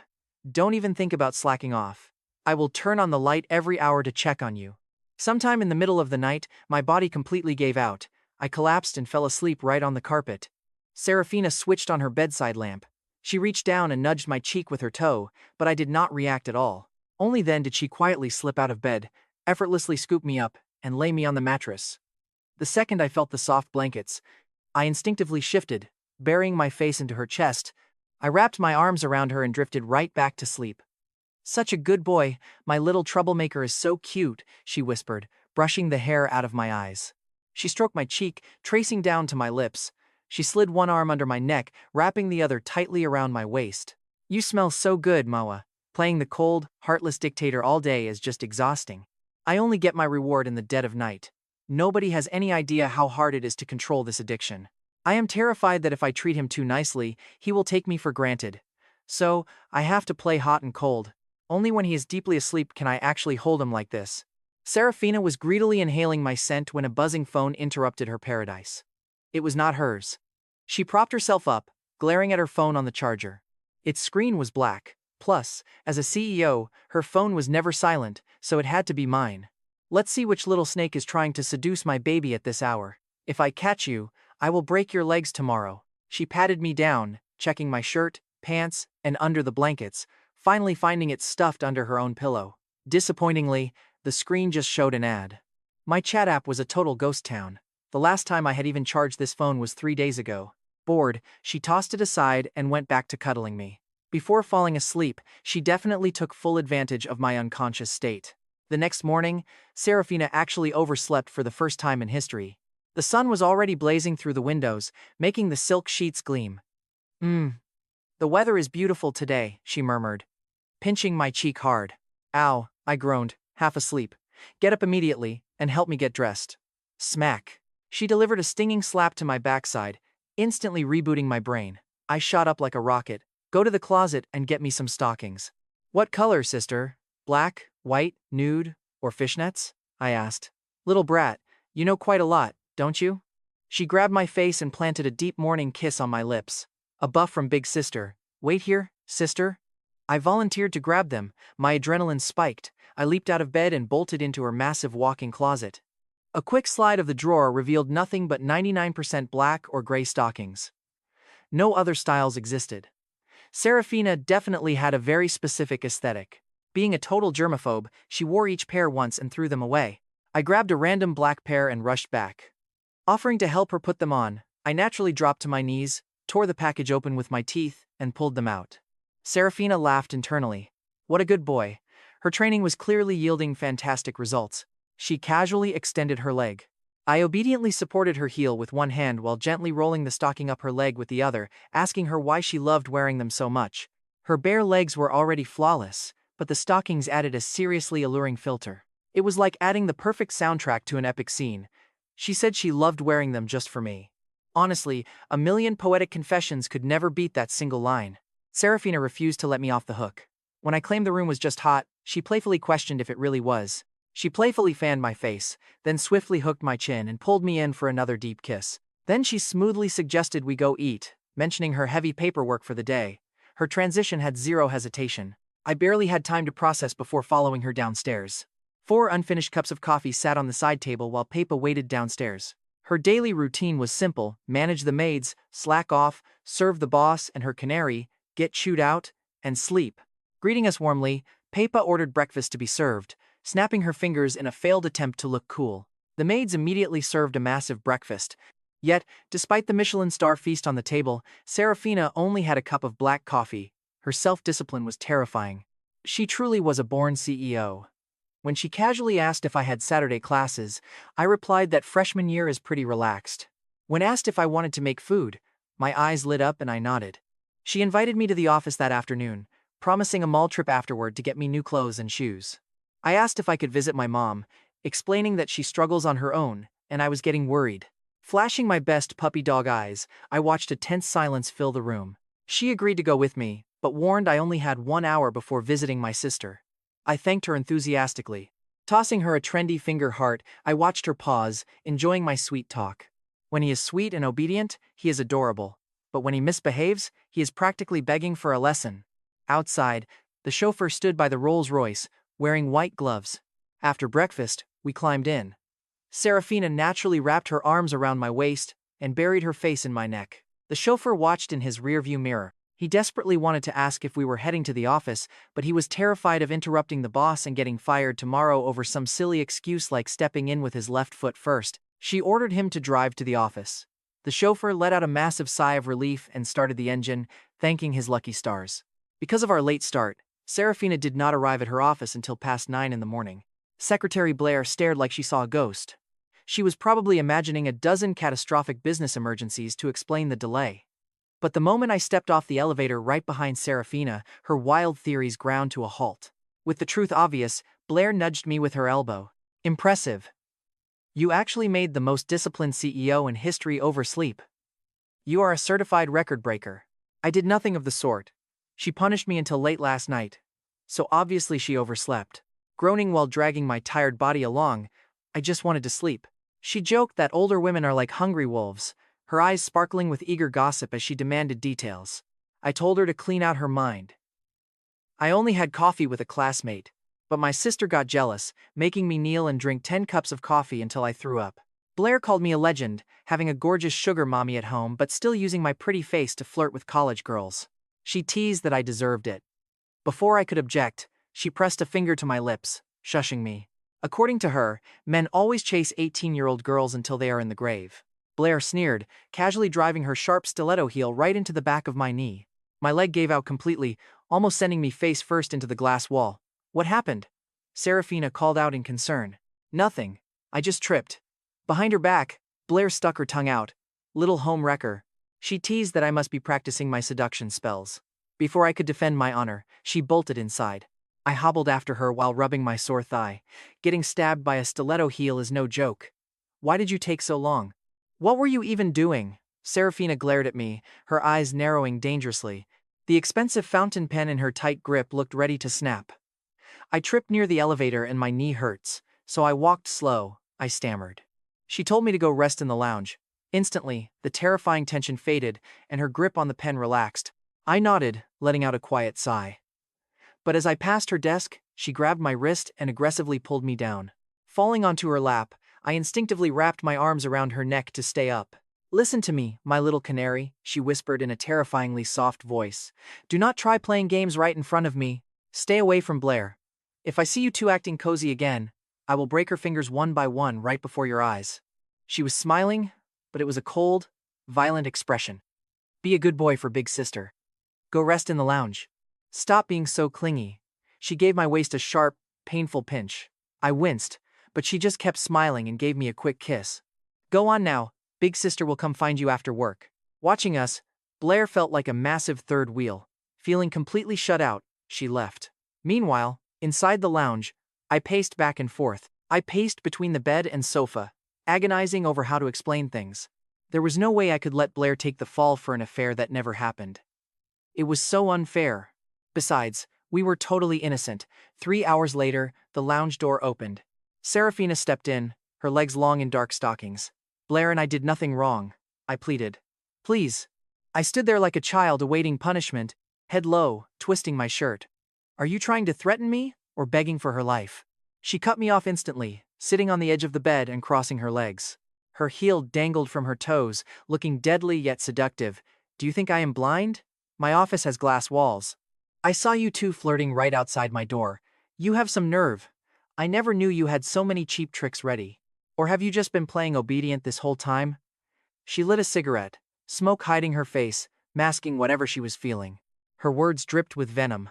Don't even think about slacking off. I will turn on the light every hour to check on you. Sometime in the middle of the night, my body completely gave out. I collapsed and fell asleep right on the carpet. Serafina switched on her bedside lamp. She reached down and nudged my cheek with her toe, but I did not react at all. Only then did she quietly slip out of bed, effortlessly scoop me up, and lay me on the mattress. The second I felt the soft blankets, I instinctively shifted, burying my face into her chest. I wrapped my arms around her and drifted right back to sleep. Such a good boy, my little troublemaker is so cute, she whispered, brushing the hair out of my eyes. She stroked my cheek, tracing down to my lips. She slid one arm under my neck, wrapping the other tightly around my waist. You smell so good, Manhwa. Playing the cold, heartless dictator all day is just exhausting. I only get my reward in the dead of night. Nobody has any idea how hard it is to control this addiction. I am terrified that if I treat him too nicely, he will take me for granted. So, I have to play hot and cold. Only when he is deeply asleep can I actually hold him like this. Serafina was greedily inhaling my scent when a buzzing phone interrupted her paradise. It was not hers. She propped herself up, glaring at her phone on the charger. Its screen was black. Plus, as a CEO, her phone was never silent, so it had to be mine. Let's see which little snake is trying to seduce my baby at this hour. If I catch you, I will break your legs tomorrow. She patted me down, checking my shirt, pants, and under the blankets, finally finding it stuffed under her own pillow. Disappointingly, the screen just showed an ad. My chat app was a total ghost town. The last time I had even charged this phone was 3 days ago. Bored, she tossed it aside and went back to cuddling me. Before falling asleep, she definitely took full advantage of my unconscious state. The next morning, Serafina actually overslept for the first time in history. The sun was already blazing through the windows, making the silk sheets gleam. The weather is beautiful today, she murmured, pinching my cheek hard. Ow, I groaned, half asleep. Get up immediately, and help me get dressed. Smack. She delivered a stinging slap to my backside, instantly rebooting my brain. I shot up like a rocket. Go to the closet and get me some stockings. What color, sister? Black, white, nude, or fishnets? I asked. Little brat, you know quite a lot, don't you? She grabbed my face and planted a deep morning kiss on my lips. A buff from Big Sister. Wait here, sister. I volunteered to grab them. My adrenaline spiked. I leaped out of bed and bolted into her massive walk-in closet. A quick slide of the drawer revealed nothing but 99% black or gray stockings. No other styles existed. Serafina definitely had a very specific aesthetic. Being a total germaphobe, she wore each pair once and threw them away. I grabbed a random black pair and rushed back. Offering to help her put them on, I naturally dropped to my knees, tore the package open with my teeth and pulled them out. Serafina laughed internally. What a good boy. Her training was clearly yielding fantastic results. She casually extended her leg. I obediently supported her heel with one hand while gently rolling the stocking up her leg with the other, asking her why she loved wearing them so much. Her bare legs were already flawless, but the stockings added a seriously alluring filter. It was like adding the perfect soundtrack to an epic scene. She said she loved wearing them just for me. Honestly, a million poetic confessions could never beat that single line. Serafina refused to let me off the hook. When I claimed the room was just hot, she playfully questioned if it really was. She playfully fanned my face, then swiftly hooked my chin and pulled me in for another deep kiss. Then she smoothly suggested we go eat, mentioning her heavy paperwork for the day. Her transition had zero hesitation. I barely had time to process before following her downstairs. 4 unfinished cups of coffee sat on the side table while Pepa waited downstairs. Her daily routine was simple: manage the maids, slack off, serve the boss and her canary, get chewed out, and sleep. Greeting us warmly, Pepa ordered breakfast to be served, snapping her fingers in a failed attempt to look cool. The maids immediately served a massive breakfast. Yet, despite the Michelin star feast on the table, Serafina only had a cup of black coffee. Her self-discipline was terrifying. She truly was a born CEO. When she casually asked if I had Saturday classes, I replied that freshman year is pretty relaxed. When asked if I wanted to make food, my eyes lit up and I nodded. She invited me to the office that afternoon, promising a mall trip afterward to get me new clothes and shoes. I asked if I could visit my mom, explaining that she struggles on her own, and I was getting worried. Flashing my best puppy dog eyes, I watched a tense silence fill the room. She agreed to go with me, but warned I only had 1 hour before visiting my sister. I thanked her enthusiastically. Tossing her a trendy finger heart, I watched her pause, enjoying my sweet talk. When he is sweet and obedient, he is adorable. But when he misbehaves, he is practically begging for a lesson. Outside, the chauffeur stood by the Rolls-Royce, wearing white gloves. After breakfast, we climbed in. Serafina naturally wrapped her arms around my waist and buried her face in my neck. The chauffeur watched in his rearview mirror. He desperately wanted to ask if we were heading to the office, but he was terrified of interrupting the boss and getting fired tomorrow over some silly excuse like stepping in with his left foot first. She ordered him to drive to the office. The chauffeur let out a massive sigh of relief and started the engine, thanking his lucky stars. Because of our late start, Serafina did not arrive at her office until past 9 in the morning. Secretary Blair stared like she saw a ghost. She was probably imagining a dozen catastrophic business emergencies to explain the delay. But the moment I stepped off the elevator right behind Serafina, her wild theories ground to a halt. With the truth obvious, Blair nudged me with her elbow. Impressive. You actually made the most disciplined CEO in history oversleep. You are a certified record breaker. I did nothing of the sort. She punished me until late last night. So obviously she overslept. Groaning while dragging my tired body along, I just wanted to sleep. She joked that older women are like hungry wolves, her eyes sparkling with eager gossip as she demanded details. I told her to clean out her mind. I only had coffee with a classmate, but my sister got jealous, making me kneel and drink 10 cups of coffee until I threw up. Blair called me a legend, having a gorgeous sugar mommy at home but still using my pretty face to flirt with college girls. She teased that I deserved it. Before I could object, she pressed a finger to my lips, shushing me. According to her, men always chase 18-year-old girls until they are in the grave. Blair sneered, casually driving her sharp stiletto heel right into the back of my knee. My leg gave out completely, almost sending me face first into the glass wall. What happened? Serafina called out in concern. Nothing. I just tripped. Behind her back, Blair stuck her tongue out. Little home wrecker. She teased that I must be practicing my seduction spells. Before I could defend my honor, she bolted inside. I hobbled after her while rubbing my sore thigh. Getting stabbed by a stiletto heel is no joke. Why did you take so long? What were you even doing? Serafina glared at me, her eyes narrowing dangerously. The expensive fountain pen in her tight grip looked ready to snap. I tripped near the elevator and my knee hurts, so I walked slow, I stammered. She told me to go rest in the lounge. Instantly, the terrifying tension faded and her grip on the pen relaxed. I nodded, letting out a quiet sigh. But as I passed her desk, she grabbed my wrist and aggressively pulled me down. Falling onto her lap, I instinctively wrapped my arms around her neck to stay up. Listen to me, my little canary, she whispered in a terrifyingly soft voice. Do not try playing games right in front of me. Stay away from Blair. If I see you two acting cozy again, I will break her fingers one by one right before your eyes. She was smiling, but it was a cold, violent expression. Be a good boy for big sister. Go rest in the lounge. Stop being so clingy. She gave my waist a sharp, painful pinch. I winced, but she just kept smiling and gave me a quick kiss. Go on now, big sister will come find you after work. Watching us, Blair felt like a massive third wheel. Feeling completely shut out, she left. Meanwhile, inside the lounge, I paced back and forth. I paced between the bed and sofa, agonizing over how to explain things. There was no way I could let Blair take the fall for an affair that never happened. It was so unfair. Besides, we were totally innocent. 3 hours later, the lounge door opened. Serafina stepped in, her legs long in dark stockings. Blair and I did nothing wrong, I pleaded. Please. I stood there like a child awaiting punishment, head low, twisting my shirt. Are you trying to threaten me, or begging for her life? She cut me off instantly, sitting on the edge of the bed and crossing her legs. Her heel dangled from her toes, looking deadly yet seductive. Do you think I am blind? My office has glass walls. I saw you two flirting right outside my door. You have some nerve. I never knew you had so many cheap tricks ready. Or have you just been playing obedient this whole time? She lit a cigarette, smoke hiding her face, masking whatever she was feeling. Her words dripped with venom.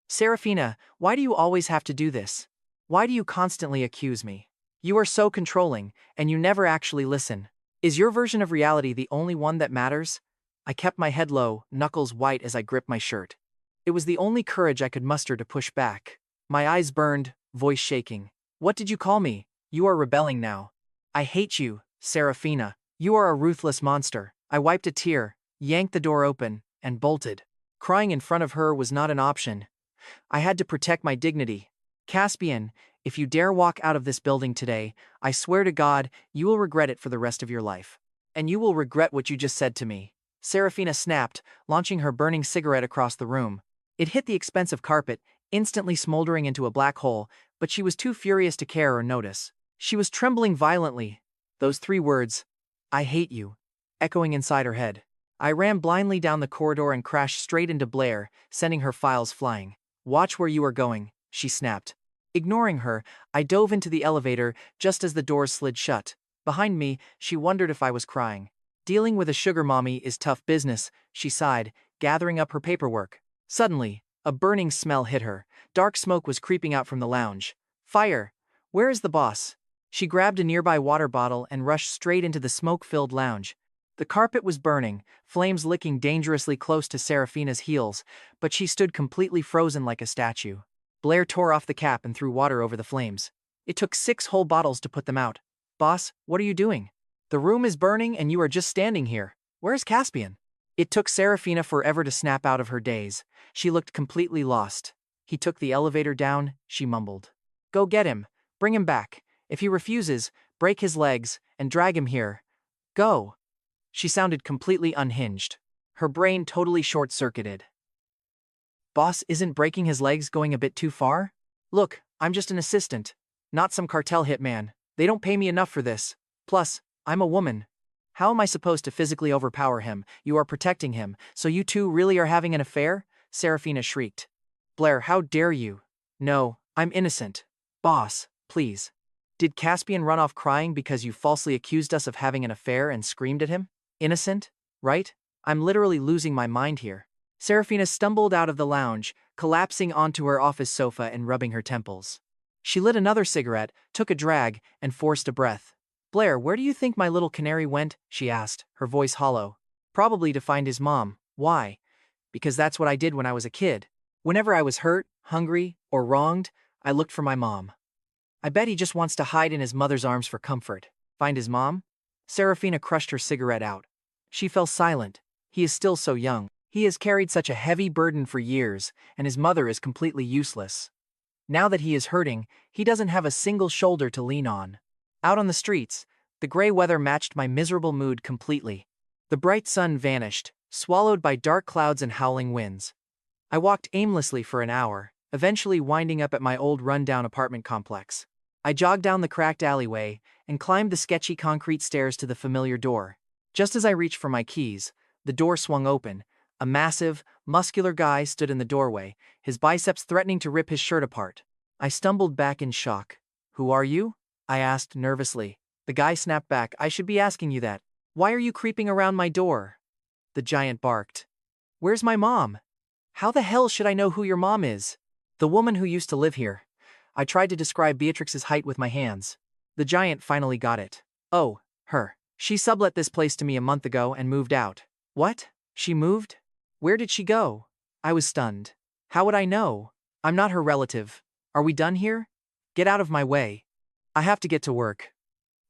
Serafina, why do you always have to do this? Why do you constantly accuse me? You are so controlling, and you never actually listen. Is your version of reality the only one that matters? I kept my head low, knuckles white as I gripped my shirt. It was the only courage I could muster to push back. My eyes burned, voice shaking. What did you call me? You are rebelling now. I hate you, Serafina. You are a ruthless monster. I wiped a tear, yanked the door open, and bolted. Crying in front of her was not an option. I had to protect my dignity. Caspian, if you dare walk out of this building today, I swear to God, you will regret it for the rest of your life. And you will regret what you just said to me. Serafina snapped, launching her burning cigarette across the room. It hit the expensive carpet, instantly smoldering into a black hole, but she was too furious to care or notice. She was trembling violently. Those 3 words, I hate you, echoing inside her head. I ran blindly down the corridor and crashed straight into Blair, sending her files flying. Watch where you are going, she snapped. Ignoring her, I dove into the elevator just as the doors slid shut. Behind me, she wondered if I was crying. Dealing with a sugar mommy is tough business, she sighed, gathering up her paperwork. Suddenly, a burning smell hit her. Dark smoke was creeping out from the lounge. Fire! Where is the boss? She grabbed a nearby water bottle and rushed straight into the smoke-filled lounge. The carpet was burning, flames licking dangerously close to Serafina's heels, but she stood completely frozen like a statue. Blair tore off the cap and threw water over the flames. It took 6 whole bottles to put them out. Boss, what are you doing? The room is burning and you are just standing here. Where's Caspian? It took Serafina forever to snap out of her daze. She looked completely lost. He took the elevator down, she mumbled. Go get him. Bring him back. If he refuses, break his legs and drag him here. Go. She sounded completely unhinged. Her brain totally short-circuited. Boss isn't breaking his legs going a bit too far? Look, I'm just an assistant, not some cartel hitman. They don't pay me enough for this. Plus, I'm a woman. How am I supposed to physically overpower him? You are protecting him, so you two really are having an affair? Serafina shrieked. Blair, how dare you? No, I'm innocent. Boss, please. Did Caspian run off crying because you falsely accused us of having an affair and screamed at him? Innocent? Right? I'm literally losing my mind here. Serafina stumbled out of the lounge, collapsing onto her office sofa and rubbing her temples. She lit another cigarette, took a drag, and forced a breath. Blair, where do you think my little canary went? She asked, her voice hollow. Probably to find his mom. Why? Because that's what I did when I was a kid. Whenever I was hurt, hungry, or wronged, I looked for my mom. I bet he just wants to hide in his mother's arms for comfort. Find his mom? Serafina crushed her cigarette out. She fell silent. He is still so young. He has carried such a heavy burden for years, and his mother is completely useless. Now that he is hurting, he doesn't have a single shoulder to lean on. Out on the streets, the gray weather matched my miserable mood completely. The bright sun vanished, swallowed by dark clouds and howling winds. I walked aimlessly for an hour, eventually winding up at my old run-down apartment complex. I jogged down the cracked alleyway and climbed the sketchy concrete stairs to the familiar door. Just as I reached for my keys, the door swung open. A massive, muscular guy stood in the doorway, his biceps threatening to rip his shirt apart. I stumbled back in shock. Who are you? I asked nervously. The guy snapped back. I should be asking you that. Why are you creeping around my door? the giant barked. Where's my mom? How the hell should I know who your mom is? The woman who used to live here. I tried to describe Beatrix's height with my hands. The giant finally got it. Oh, her. She sublet this place to me a month ago and moved out. What? She moved? Where did she go? I was stunned. How would I know? I'm not her relative. Are we done here? Get out of my way. I have to get to work.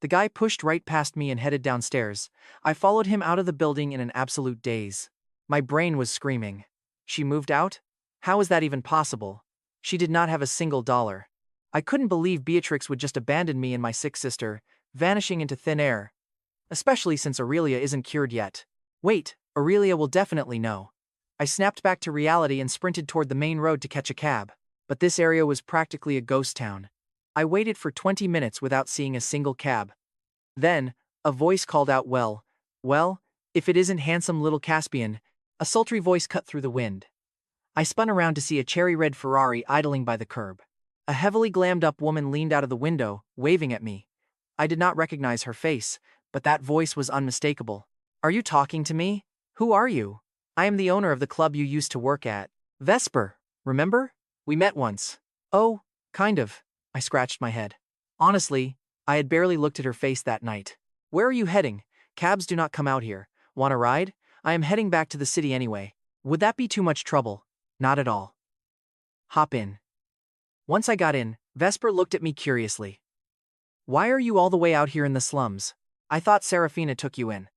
The guy pushed right past me and headed downstairs. I followed him out of the building in an absolute daze. My brain was screaming. She moved out? How is that even possible? She did not have a single dollar. I couldn't believe Beatrix would just abandon me and my sick sister, vanishing into thin air. Especially since Aurelia isn't cured yet. Wait, Aurelia will definitely know. I snapped back to reality and sprinted toward the main road to catch a cab. But this area was practically a ghost town. I waited for 20 minutes without seeing a single cab. Then, a voice called out, well, if it isn't handsome little Caspian. A sultry voice cut through the wind. I spun around to see a cherry-red Ferrari idling by the curb. A heavily glammed-up woman leaned out of the window, waving at me. I did not recognize her face, but that voice was unmistakable. Are you talking to me? Who are you? I am the owner of the club you used to work at. Vesper, remember? We met once. Oh, kind of. I scratched my head. Honestly, I had barely looked at her face that night. Where are you heading? Cabs do not come out here. Want a ride? I am heading back to the city anyway. Would that be too much trouble? Not at all. Hop in. Once I got in, Vesper looked at me curiously. Why are you all the way out here in the slums? I thought Serafina took you in.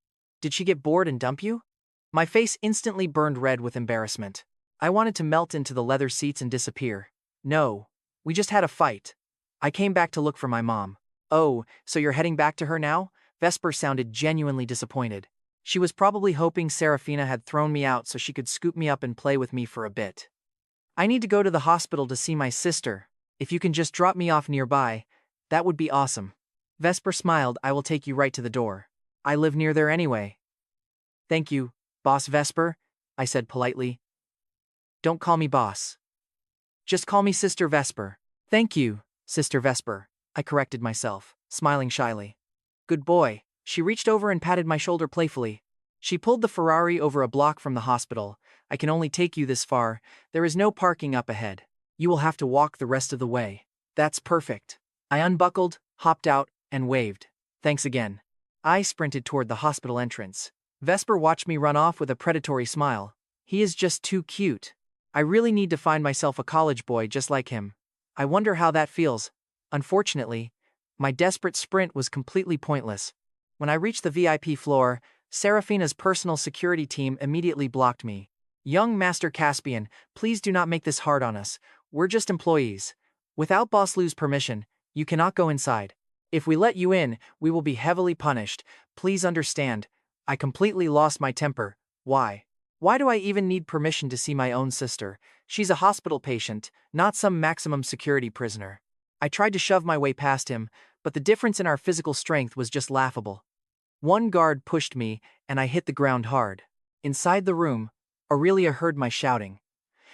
Did she get bored and dump you? My face instantly burned red with embarrassment. I wanted to melt into the leather seats and disappear. No, we just had a fight. I came back to look for my mom. Oh, so you're heading back to her now? Vesper sounded genuinely disappointed. She was probably hoping Serafina had thrown me out so she could scoop me up and play with me for a bit. I need to go to the hospital to see my sister. If you can just drop me off nearby, that would be awesome. Vesper smiled. I will take you right to the door. I live near there anyway. Thank you, Boss Vesper, I said politely. Don't call me boss. Just call me Sister Vesper. Thank you, Sister Vesper, I corrected myself, smiling shyly. Good boy. She reached over and patted my shoulder playfully. She pulled the Ferrari over a block from the hospital. I can only take you this far. There is no parking up ahead. You will have to walk the rest of the way. That's perfect. I unbuckled, hopped out, and waved. Thanks again. I sprinted toward the hospital entrance. Vesper watched me run off with a predatory smile. He is just too cute. I really need to find myself a college boy just like him. I wonder how that feels. Unfortunately, my desperate sprint was completely pointless. When I reached the VIP floor, Serafina's personal security team immediately blocked me. Young Master Caspian, please do not make this hard on us. We're just employees. Without Boss Lu's permission, you cannot go inside. If we let you in, we will be heavily punished. Please understand. I completely lost my temper. Why? Why do I even need permission to see my own sister? She's a hospital patient, not some maximum security prisoner. I tried to shove my way past him, but the difference in our physical strength was just laughable. One guard pushed me, and I hit the ground hard. Inside the room, Aurelia heard my shouting.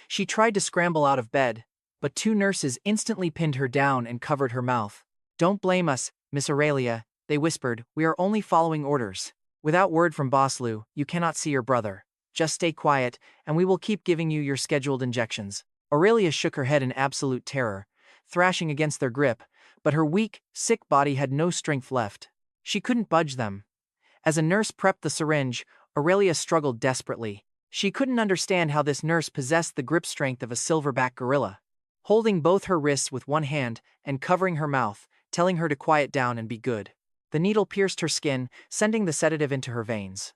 She tried to scramble out of bed, but two nurses instantly pinned her down and covered her mouth. Don't blame us, Miss Aurelia, they whispered. We are only following orders. Without word from Boss Lu, you cannot see your brother. Just stay quiet, and we will keep giving you your scheduled injections. Aurelia shook her head in absolute terror, thrashing against their grip, but her weak, sick body had no strength left. She couldn't budge them. As a nurse prepped the syringe, Aurelia struggled desperately. She couldn't understand how this nurse possessed the grip strength of a silverback gorilla. Holding both her wrists with one hand and covering her mouth, telling her to quiet down and be good. The needle pierced her skin, sending the sedative into her veins.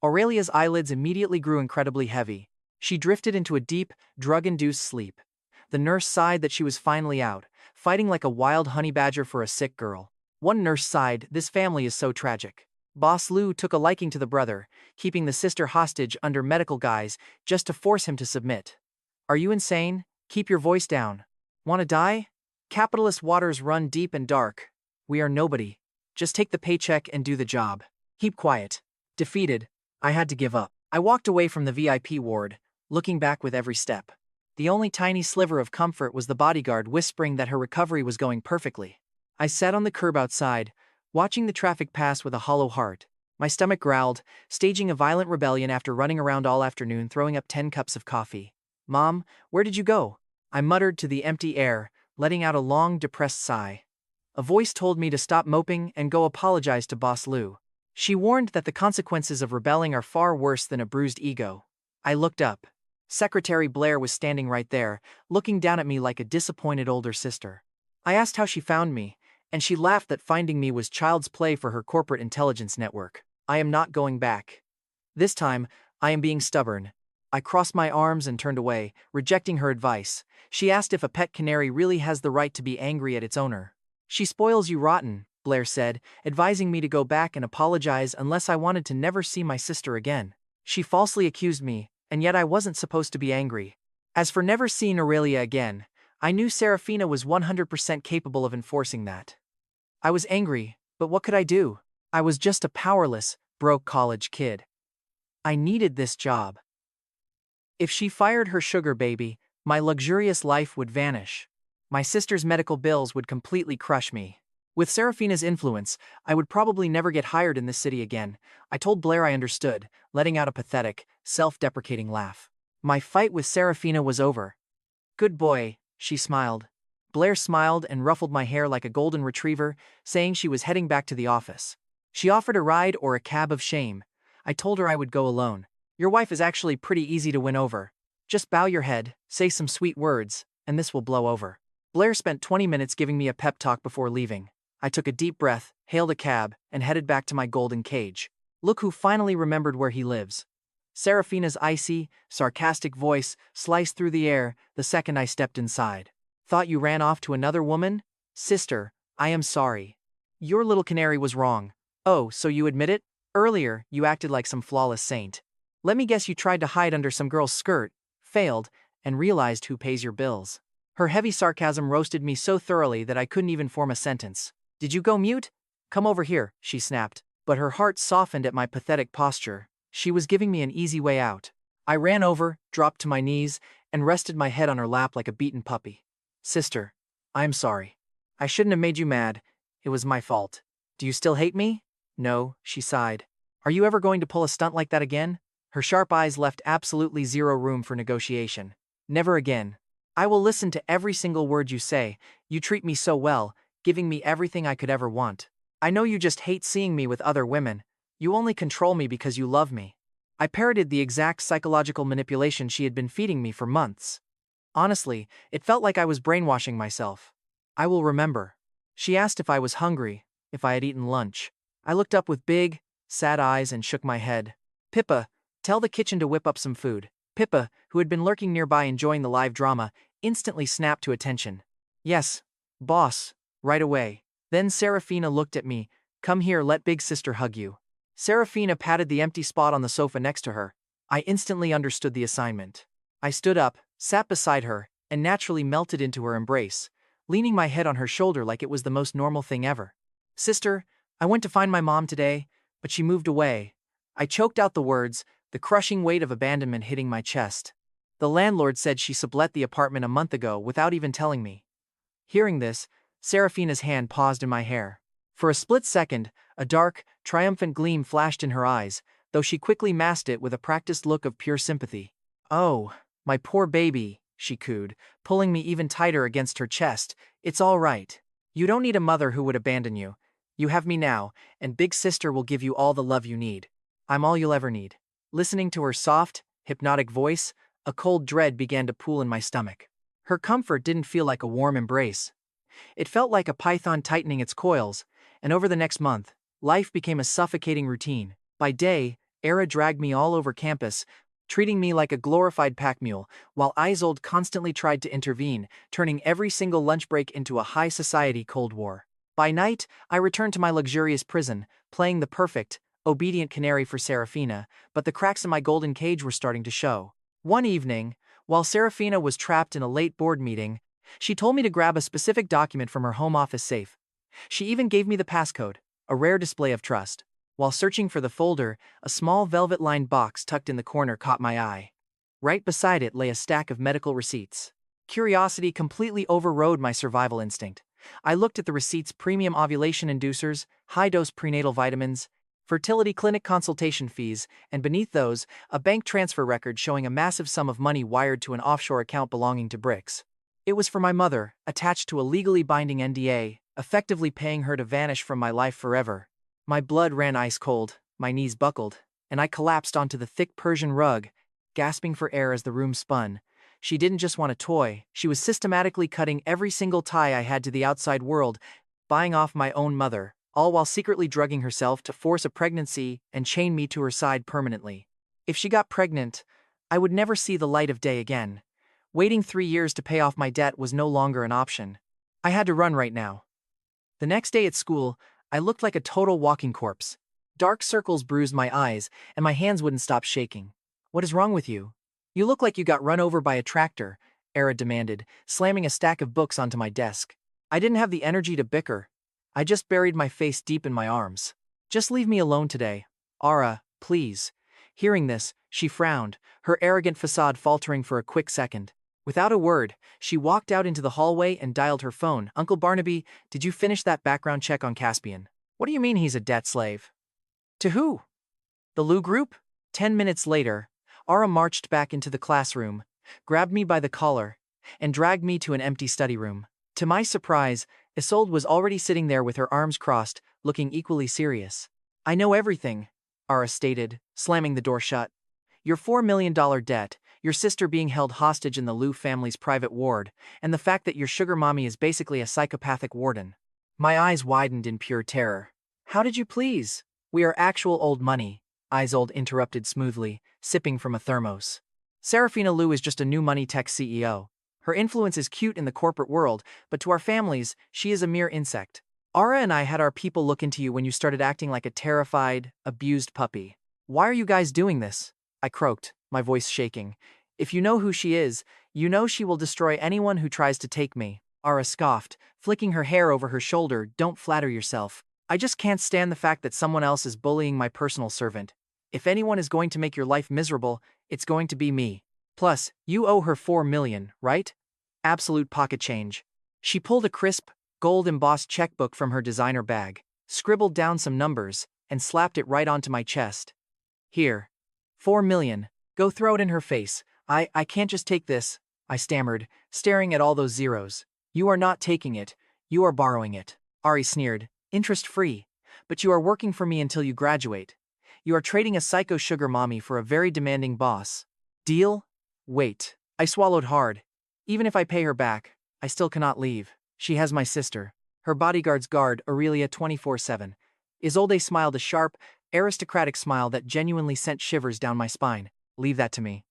Aurelia's eyelids immediately grew incredibly heavy. She drifted into a deep, drug-induced sleep. The nurse sighed that she was finally out, fighting like a wild honey badger for a sick girl. One nurse sighed, this family is so tragic. Boss Lu took a liking to the brother, keeping the sister hostage under medical guise just to force him to submit. Are you insane? Keep your voice down. Want to die? Capitalist waters run deep and dark. We are nobody. Just take the paycheck and do the job. Keep quiet. Defeated, I had to give up. I walked away from the VIP ward, looking back with every step. The only tiny sliver of comfort was the bodyguard whispering that her recovery was going perfectly. I sat on the curb outside, watching the traffic pass with a hollow heart. My stomach growled, staging a violent rebellion after running around all afternoon throwing up 10 cups of coffee. Mom, where did you go? I muttered to the empty air, letting out a long, depressed sigh. A voice told me to stop moping and go apologize to Boss Lou. She warned that the consequences of rebelling are far worse than a bruised ego. I looked up. Secretary Blair was standing right there, looking down at me like a disappointed older sister. I asked how she found me, and she laughed that finding me was child's play for her corporate intelligence network. I am not going back. This time, I am being stubborn. I crossed my arms and turned away, rejecting her advice. She asked if a pet canary really has the right to be angry at its owner. She spoils you rotten, Blair said, advising me to go back and apologize unless I wanted to never see my sister again. She falsely accused me, and yet I wasn't supposed to be angry. As for never seeing Aurelia again, I knew Serafina was 100% capable of enforcing that. I was angry, but what could I do? I was just a powerless, broke college kid. I needed this job. If she fired her sugar baby, my luxurious life would vanish. My sister's medical bills would completely crush me. With Serafina's influence, I would probably never get hired in this city again. I told Blair I understood, letting out a pathetic, self-deprecating laugh. My fight with Serafina was over. Good boy, she smiled. Blair smiled and ruffled my hair like a golden retriever, saying she was heading back to the office. She offered a ride or a cab of shame. I told her I would go alone. Your wife is actually pretty easy to win over. Just bow your head, say some sweet words, and this will blow over. Blair spent 20 minutes giving me a pep talk before leaving. I took a deep breath, hailed a cab, and headed back to my golden cage. Look who finally remembered where he lives. Serafina's icy, sarcastic voice sliced through the air the second I stepped inside. Thought you ran off to another woman? Sister, I am sorry. Your little canary was wrong. Oh, so you admit it? Earlier, you acted like some flawless saint. Let me guess you tried to hide under some girl's skirt, failed, and realized who pays your bills. Her heavy sarcasm roasted me so thoroughly that I couldn't even form a sentence. Did you go mute? Come over here, she snapped, but her heart softened at my pathetic posture. She was giving me an easy way out. I ran over, dropped to my knees, and rested my head on her lap like a beaten puppy. Sister, I am sorry. I shouldn't have made you mad. It was my fault. Do you still hate me? No, she sighed. Are you ever going to pull a stunt like that again? Her sharp eyes left absolutely zero room for negotiation. Never again. I will listen to every single word you say. You treat me so well, giving me everything I could ever want. I know you just hate seeing me with other women. You only control me because you love me. I parroted the exact psychological manipulation she had been feeding me for months. Honestly, it felt like I was brainwashing myself. I will remember. She asked if I was hungry, if I had eaten lunch. I looked up with big, sad eyes and shook my head. Pippa, tell the kitchen to whip up some food. Pippa, who had been lurking nearby enjoying the live drama, instantly snapped to attention. Yes, boss, right away. Then Serafina looked at me. Come here, let big sister hug you. Serafina patted the empty spot on the sofa next to her. I instantly understood the assignment. I stood up, sat beside her, and naturally melted into her embrace, leaning my head on her shoulder like it was the most normal thing ever. Sister, I went to find my mom today, but she moved away. I choked out the words, the crushing weight of abandonment hitting my chest. The landlord said she sublet the apartment a month ago without even telling me. Hearing this, Serafina's hand paused in my hair. For a split second, a dark, triumphant gleam flashed in her eyes, though she quickly masked it with a practiced look of pure sympathy. Oh, my poor baby, she cooed, pulling me even tighter against her chest. It's all right. You don't need a mother who would abandon you. You have me now, and big sister will give you all the love you need. I'm all you'll ever need. Listening to her soft, hypnotic voice, a cold dread began to pool in my stomach. Her comfort didn't feel like a warm embrace. It felt like a python tightening its coils, and over the next month, life became a suffocating routine. By day, Era dragged me all over campus, treating me like a glorified pack mule, while Isolde constantly tried to intervene, turning every single lunch break into a high-society Cold War. By night, I returned to my luxurious prison, playing the perfect, obedient canary for Serafina, but the cracks in my golden cage were starting to show. One evening, while Serafina was trapped in a late board meeting, she told me to grab a specific document from her home office safe. She even gave me the passcode, a rare display of trust. While searching for the folder, a small velvet-lined box tucked in the corner caught my eye. Right beside it lay a stack of medical receipts. Curiosity completely overrode my survival instinct. I looked at the receipts: premium ovulation inducers, high-dose prenatal vitamins, fertility clinic consultation fees, and beneath those, a bank transfer record showing a massive sum of money wired to an offshore account belonging to Bricks. It was for my mother, attached to a legally binding NDA, effectively paying her to vanish from my life forever. My blood ran ice cold, my knees buckled, and I collapsed onto the thick Persian rug, gasping for air as the room spun. She didn't just want a toy, she was systematically cutting every single tie I had to the outside world, buying off my own mother, all while secretly drugging herself to force a pregnancy and chain me to her side permanently. If she got pregnant, I would never see the light of day again. Waiting 3 years to pay off my debt was no longer an option. I had to run right now. The next day at school, I looked like a total walking corpse. Dark circles bruised my eyes, and my hands wouldn't stop shaking. "What is wrong with you? You look like you got run over by a tractor," Era demanded, slamming a stack of books onto my desk. I didn't have the energy to bicker. I just buried my face deep in my arms. "Just leave me alone today. Ara, please." Hearing this, she frowned, her arrogant facade faltering for a quick second. Without a word, she walked out into the hallway and dialed her phone. "Uncle Barnaby, did you finish that background check on Caspian?" "What do you mean he's a debt slave?" "To who?" "The Lou Group?" 10 minutes later, Ara marched back into the classroom, grabbed me by the collar, and dragged me to an empty study room. To my surprise, Isolde was already sitting there with her arms crossed, looking equally serious. "I know everything," Ara stated, slamming the door shut. "Your $4 million debt, your sister being held hostage in the Liu family's private ward, and the fact that your sugar mommy is basically a psychopathic warden." My eyes widened in pure terror. "How did you please? We are actual old money," Isolde interrupted smoothly, sipping from a thermos. "Serafina Liu is just a new money tech CEO. Her influence is cute in the corporate world, but to our families, she is a mere insect. Ara and I had our people look into you when you started acting like a terrified, abused puppy." "Why are you guys doing this?" I croaked, my voice shaking. "If you know who she is, you know she will destroy anyone who tries to take me." Ara scoffed, flicking her hair over her shoulder. "Don't flatter yourself. I just can't stand the fact that someone else is bullying my personal servant. If anyone is going to make your life miserable, it's going to be me. Plus, you owe her $4 million, right? Absolute pocket change." She pulled a crisp, gold-embossed checkbook from her designer bag, scribbled down some numbers, and slapped it right onto my chest. "Here. $4 million. Go throw it in her face." I can't just take this," I stammered, staring at all those zeros. "You are not taking it. You are borrowing it." Ari sneered. "Interest-free. But you are working for me until you graduate. You are trading a psycho sugar mommy for a very demanding boss. Deal?" "Wait." I swallowed hard. "Even if I pay her back, I still cannot leave. She has my sister. Her bodyguards guard Aurelia 24/7. Isolde smiled a sharp, aristocratic smile that genuinely sent shivers down my spine. "Leave that to me.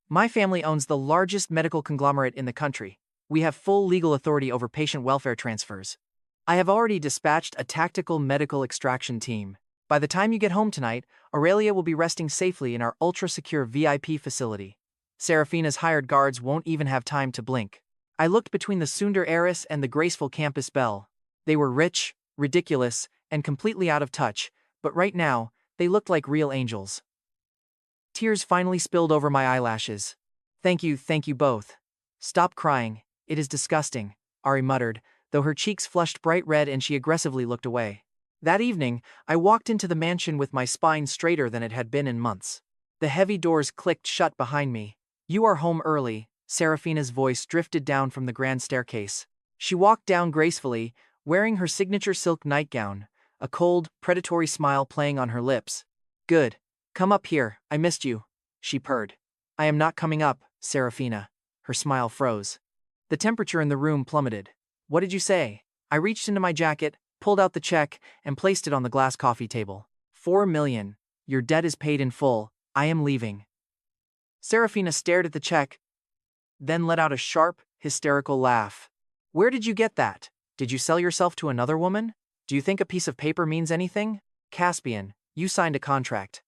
My family owns the largest medical conglomerate in the country. We have full legal authority over patient welfare transfers. I have already dispatched a tactical medical extraction team. By the time you get home tonight, Aurelia will be resting safely in our ultra-secure VIP facility. Serafina's hired guards won't even have time to blink." I looked between the Sundar heiress and the graceful campus belle. They were rich, ridiculous, and completely out of touch, but right now, they looked like real angels. Tears finally spilled over my eyelashes. Thank you both." "Stop crying, it is disgusting," Ari muttered, though her cheeks flushed bright red and she aggressively looked away. That evening, I walked into the mansion with my spine straighter than it had been in months. The heavy doors clicked shut behind me. "You are home early," Serafina's voice drifted down from the grand staircase. She walked down gracefully, wearing her signature silk nightgown, a cold, predatory smile playing on her lips. "Good. Come up here, I missed you," she purred. "I am not coming up, Serafina." Her smile froze. The temperature in the room plummeted. "What did you say?" I reached into my jacket, pulled out the check, and placed it on the glass coffee table. $4 million. Your debt is paid in full. I am leaving." Serafina stared at the check, then let out a sharp, hysterical laugh. "Where did you get that? Did you sell yourself to another woman? Do you think a piece of paper means anything? Caspian, you signed a contract.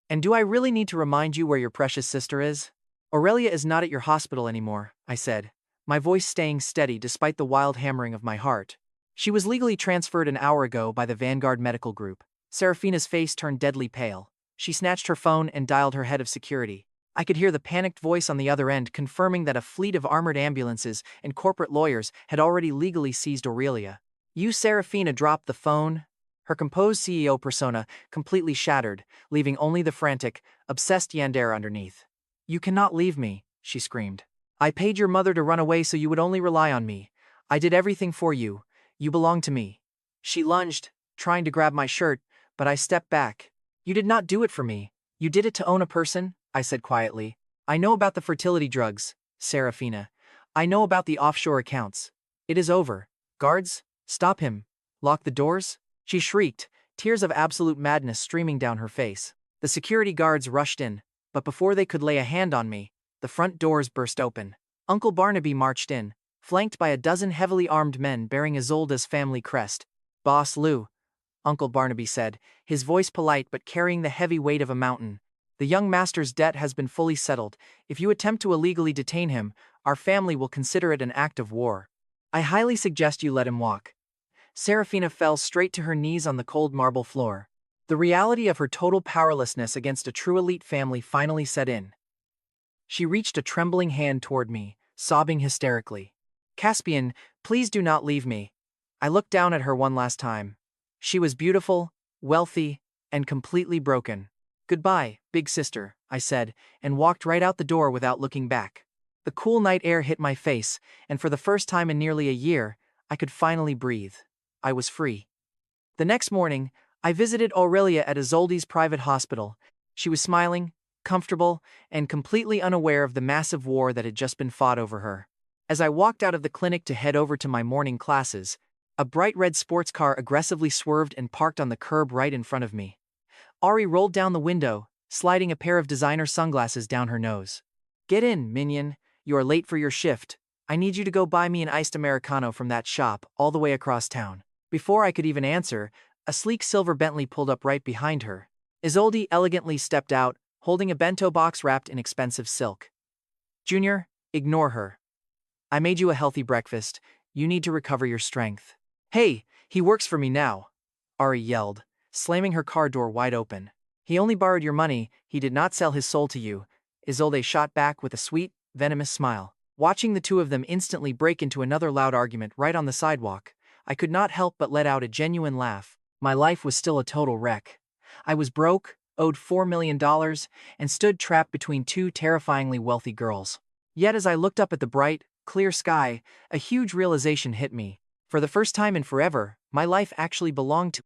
And do I really need to remind you where your precious sister is?" "Aurelia is not at your hospital anymore," I said, my voice staying steady despite the wild hammering of my heart. "She was legally transferred an hour ago by the Vanguard Medical Group." Serafina's face turned deadly pale. She snatched her phone and dialed her head of security. I could hear the panicked voice on the other end confirming that a fleet of armored ambulances and corporate lawyers had already legally seized Aurelia. "You Serafina dropped the phone?" her composed CEO persona completely shattered, leaving only the frantic, obsessed Yandere underneath. "You cannot leave me," she screamed. "I paid your mother to run away so you would only rely on me. I did everything for you. You belong to me." She lunged, trying to grab my shirt, but I stepped back. "You did not do it for me. You did it to own a person," I said quietly. "I know about the fertility drugs, Serafina. I know about the offshore accounts. It is over. Guards, stop him. Lock the doors." She shrieked, tears of absolute madness streaming down her face. The security guards rushed in, but before they could lay a hand on me, the front doors burst open. Uncle Barnaby marched in, flanked by a dozen heavily armed men bearing Isolda's family crest. "Boss Lou," Uncle Barnaby said, his voice polite but carrying the heavy weight of a mountain. "The young master's debt has been fully settled. If you attempt to illegally detain him, our family will consider it an act of war. I highly suggest you let him walk." Serafina fell straight to her knees on the cold marble floor. The reality of her total powerlessness against a true elite family finally set in. She reached a trembling hand toward me, sobbing hysterically. "Caspian, please do not leave me." I looked down at her one last time. She was beautiful, wealthy, and completely broken. "Goodbye, big sister," I said, and walked right out the door without looking back. The cool night air hit my face, and for the first time in nearly a year, I could finally breathe. I was free. The next morning, I visited Aurelia at Isolde's private hospital. She was smiling, comfortable, and completely unaware of the massive war that had just been fought over her. As I walked out of the clinic to head over to my morning classes, a bright red sports car aggressively swerved and parked on the curb right in front of me. Ari rolled down the window, sliding a pair of designer sunglasses down her nose. "Get in, minion. You are late for your shift. I need you to go buy me an iced Americano from that shop, all the way across town." Before I could even answer, a sleek silver Bentley pulled up right behind her. Isolde elegantly stepped out, holding a bento box wrapped in expensive silk. "Junior, ignore her. I made you a healthy breakfast. You need to recover your strength." "Hey, he works for me now," Ari yelled, slamming her car door wide open. "He only borrowed your money, he did not sell his soul to you," Isolde shot back with a sweet, venomous smile. Watching the two of them instantly break into another loud argument right on the sidewalk, I could not help but let out a genuine laugh. My life was still a total wreck. I was broke, owed $4 million, and stood trapped between two terrifyingly wealthy girls. Yet as I looked up at the bright, clear sky, a huge realization hit me. For the first time in forever, my life actually belonged to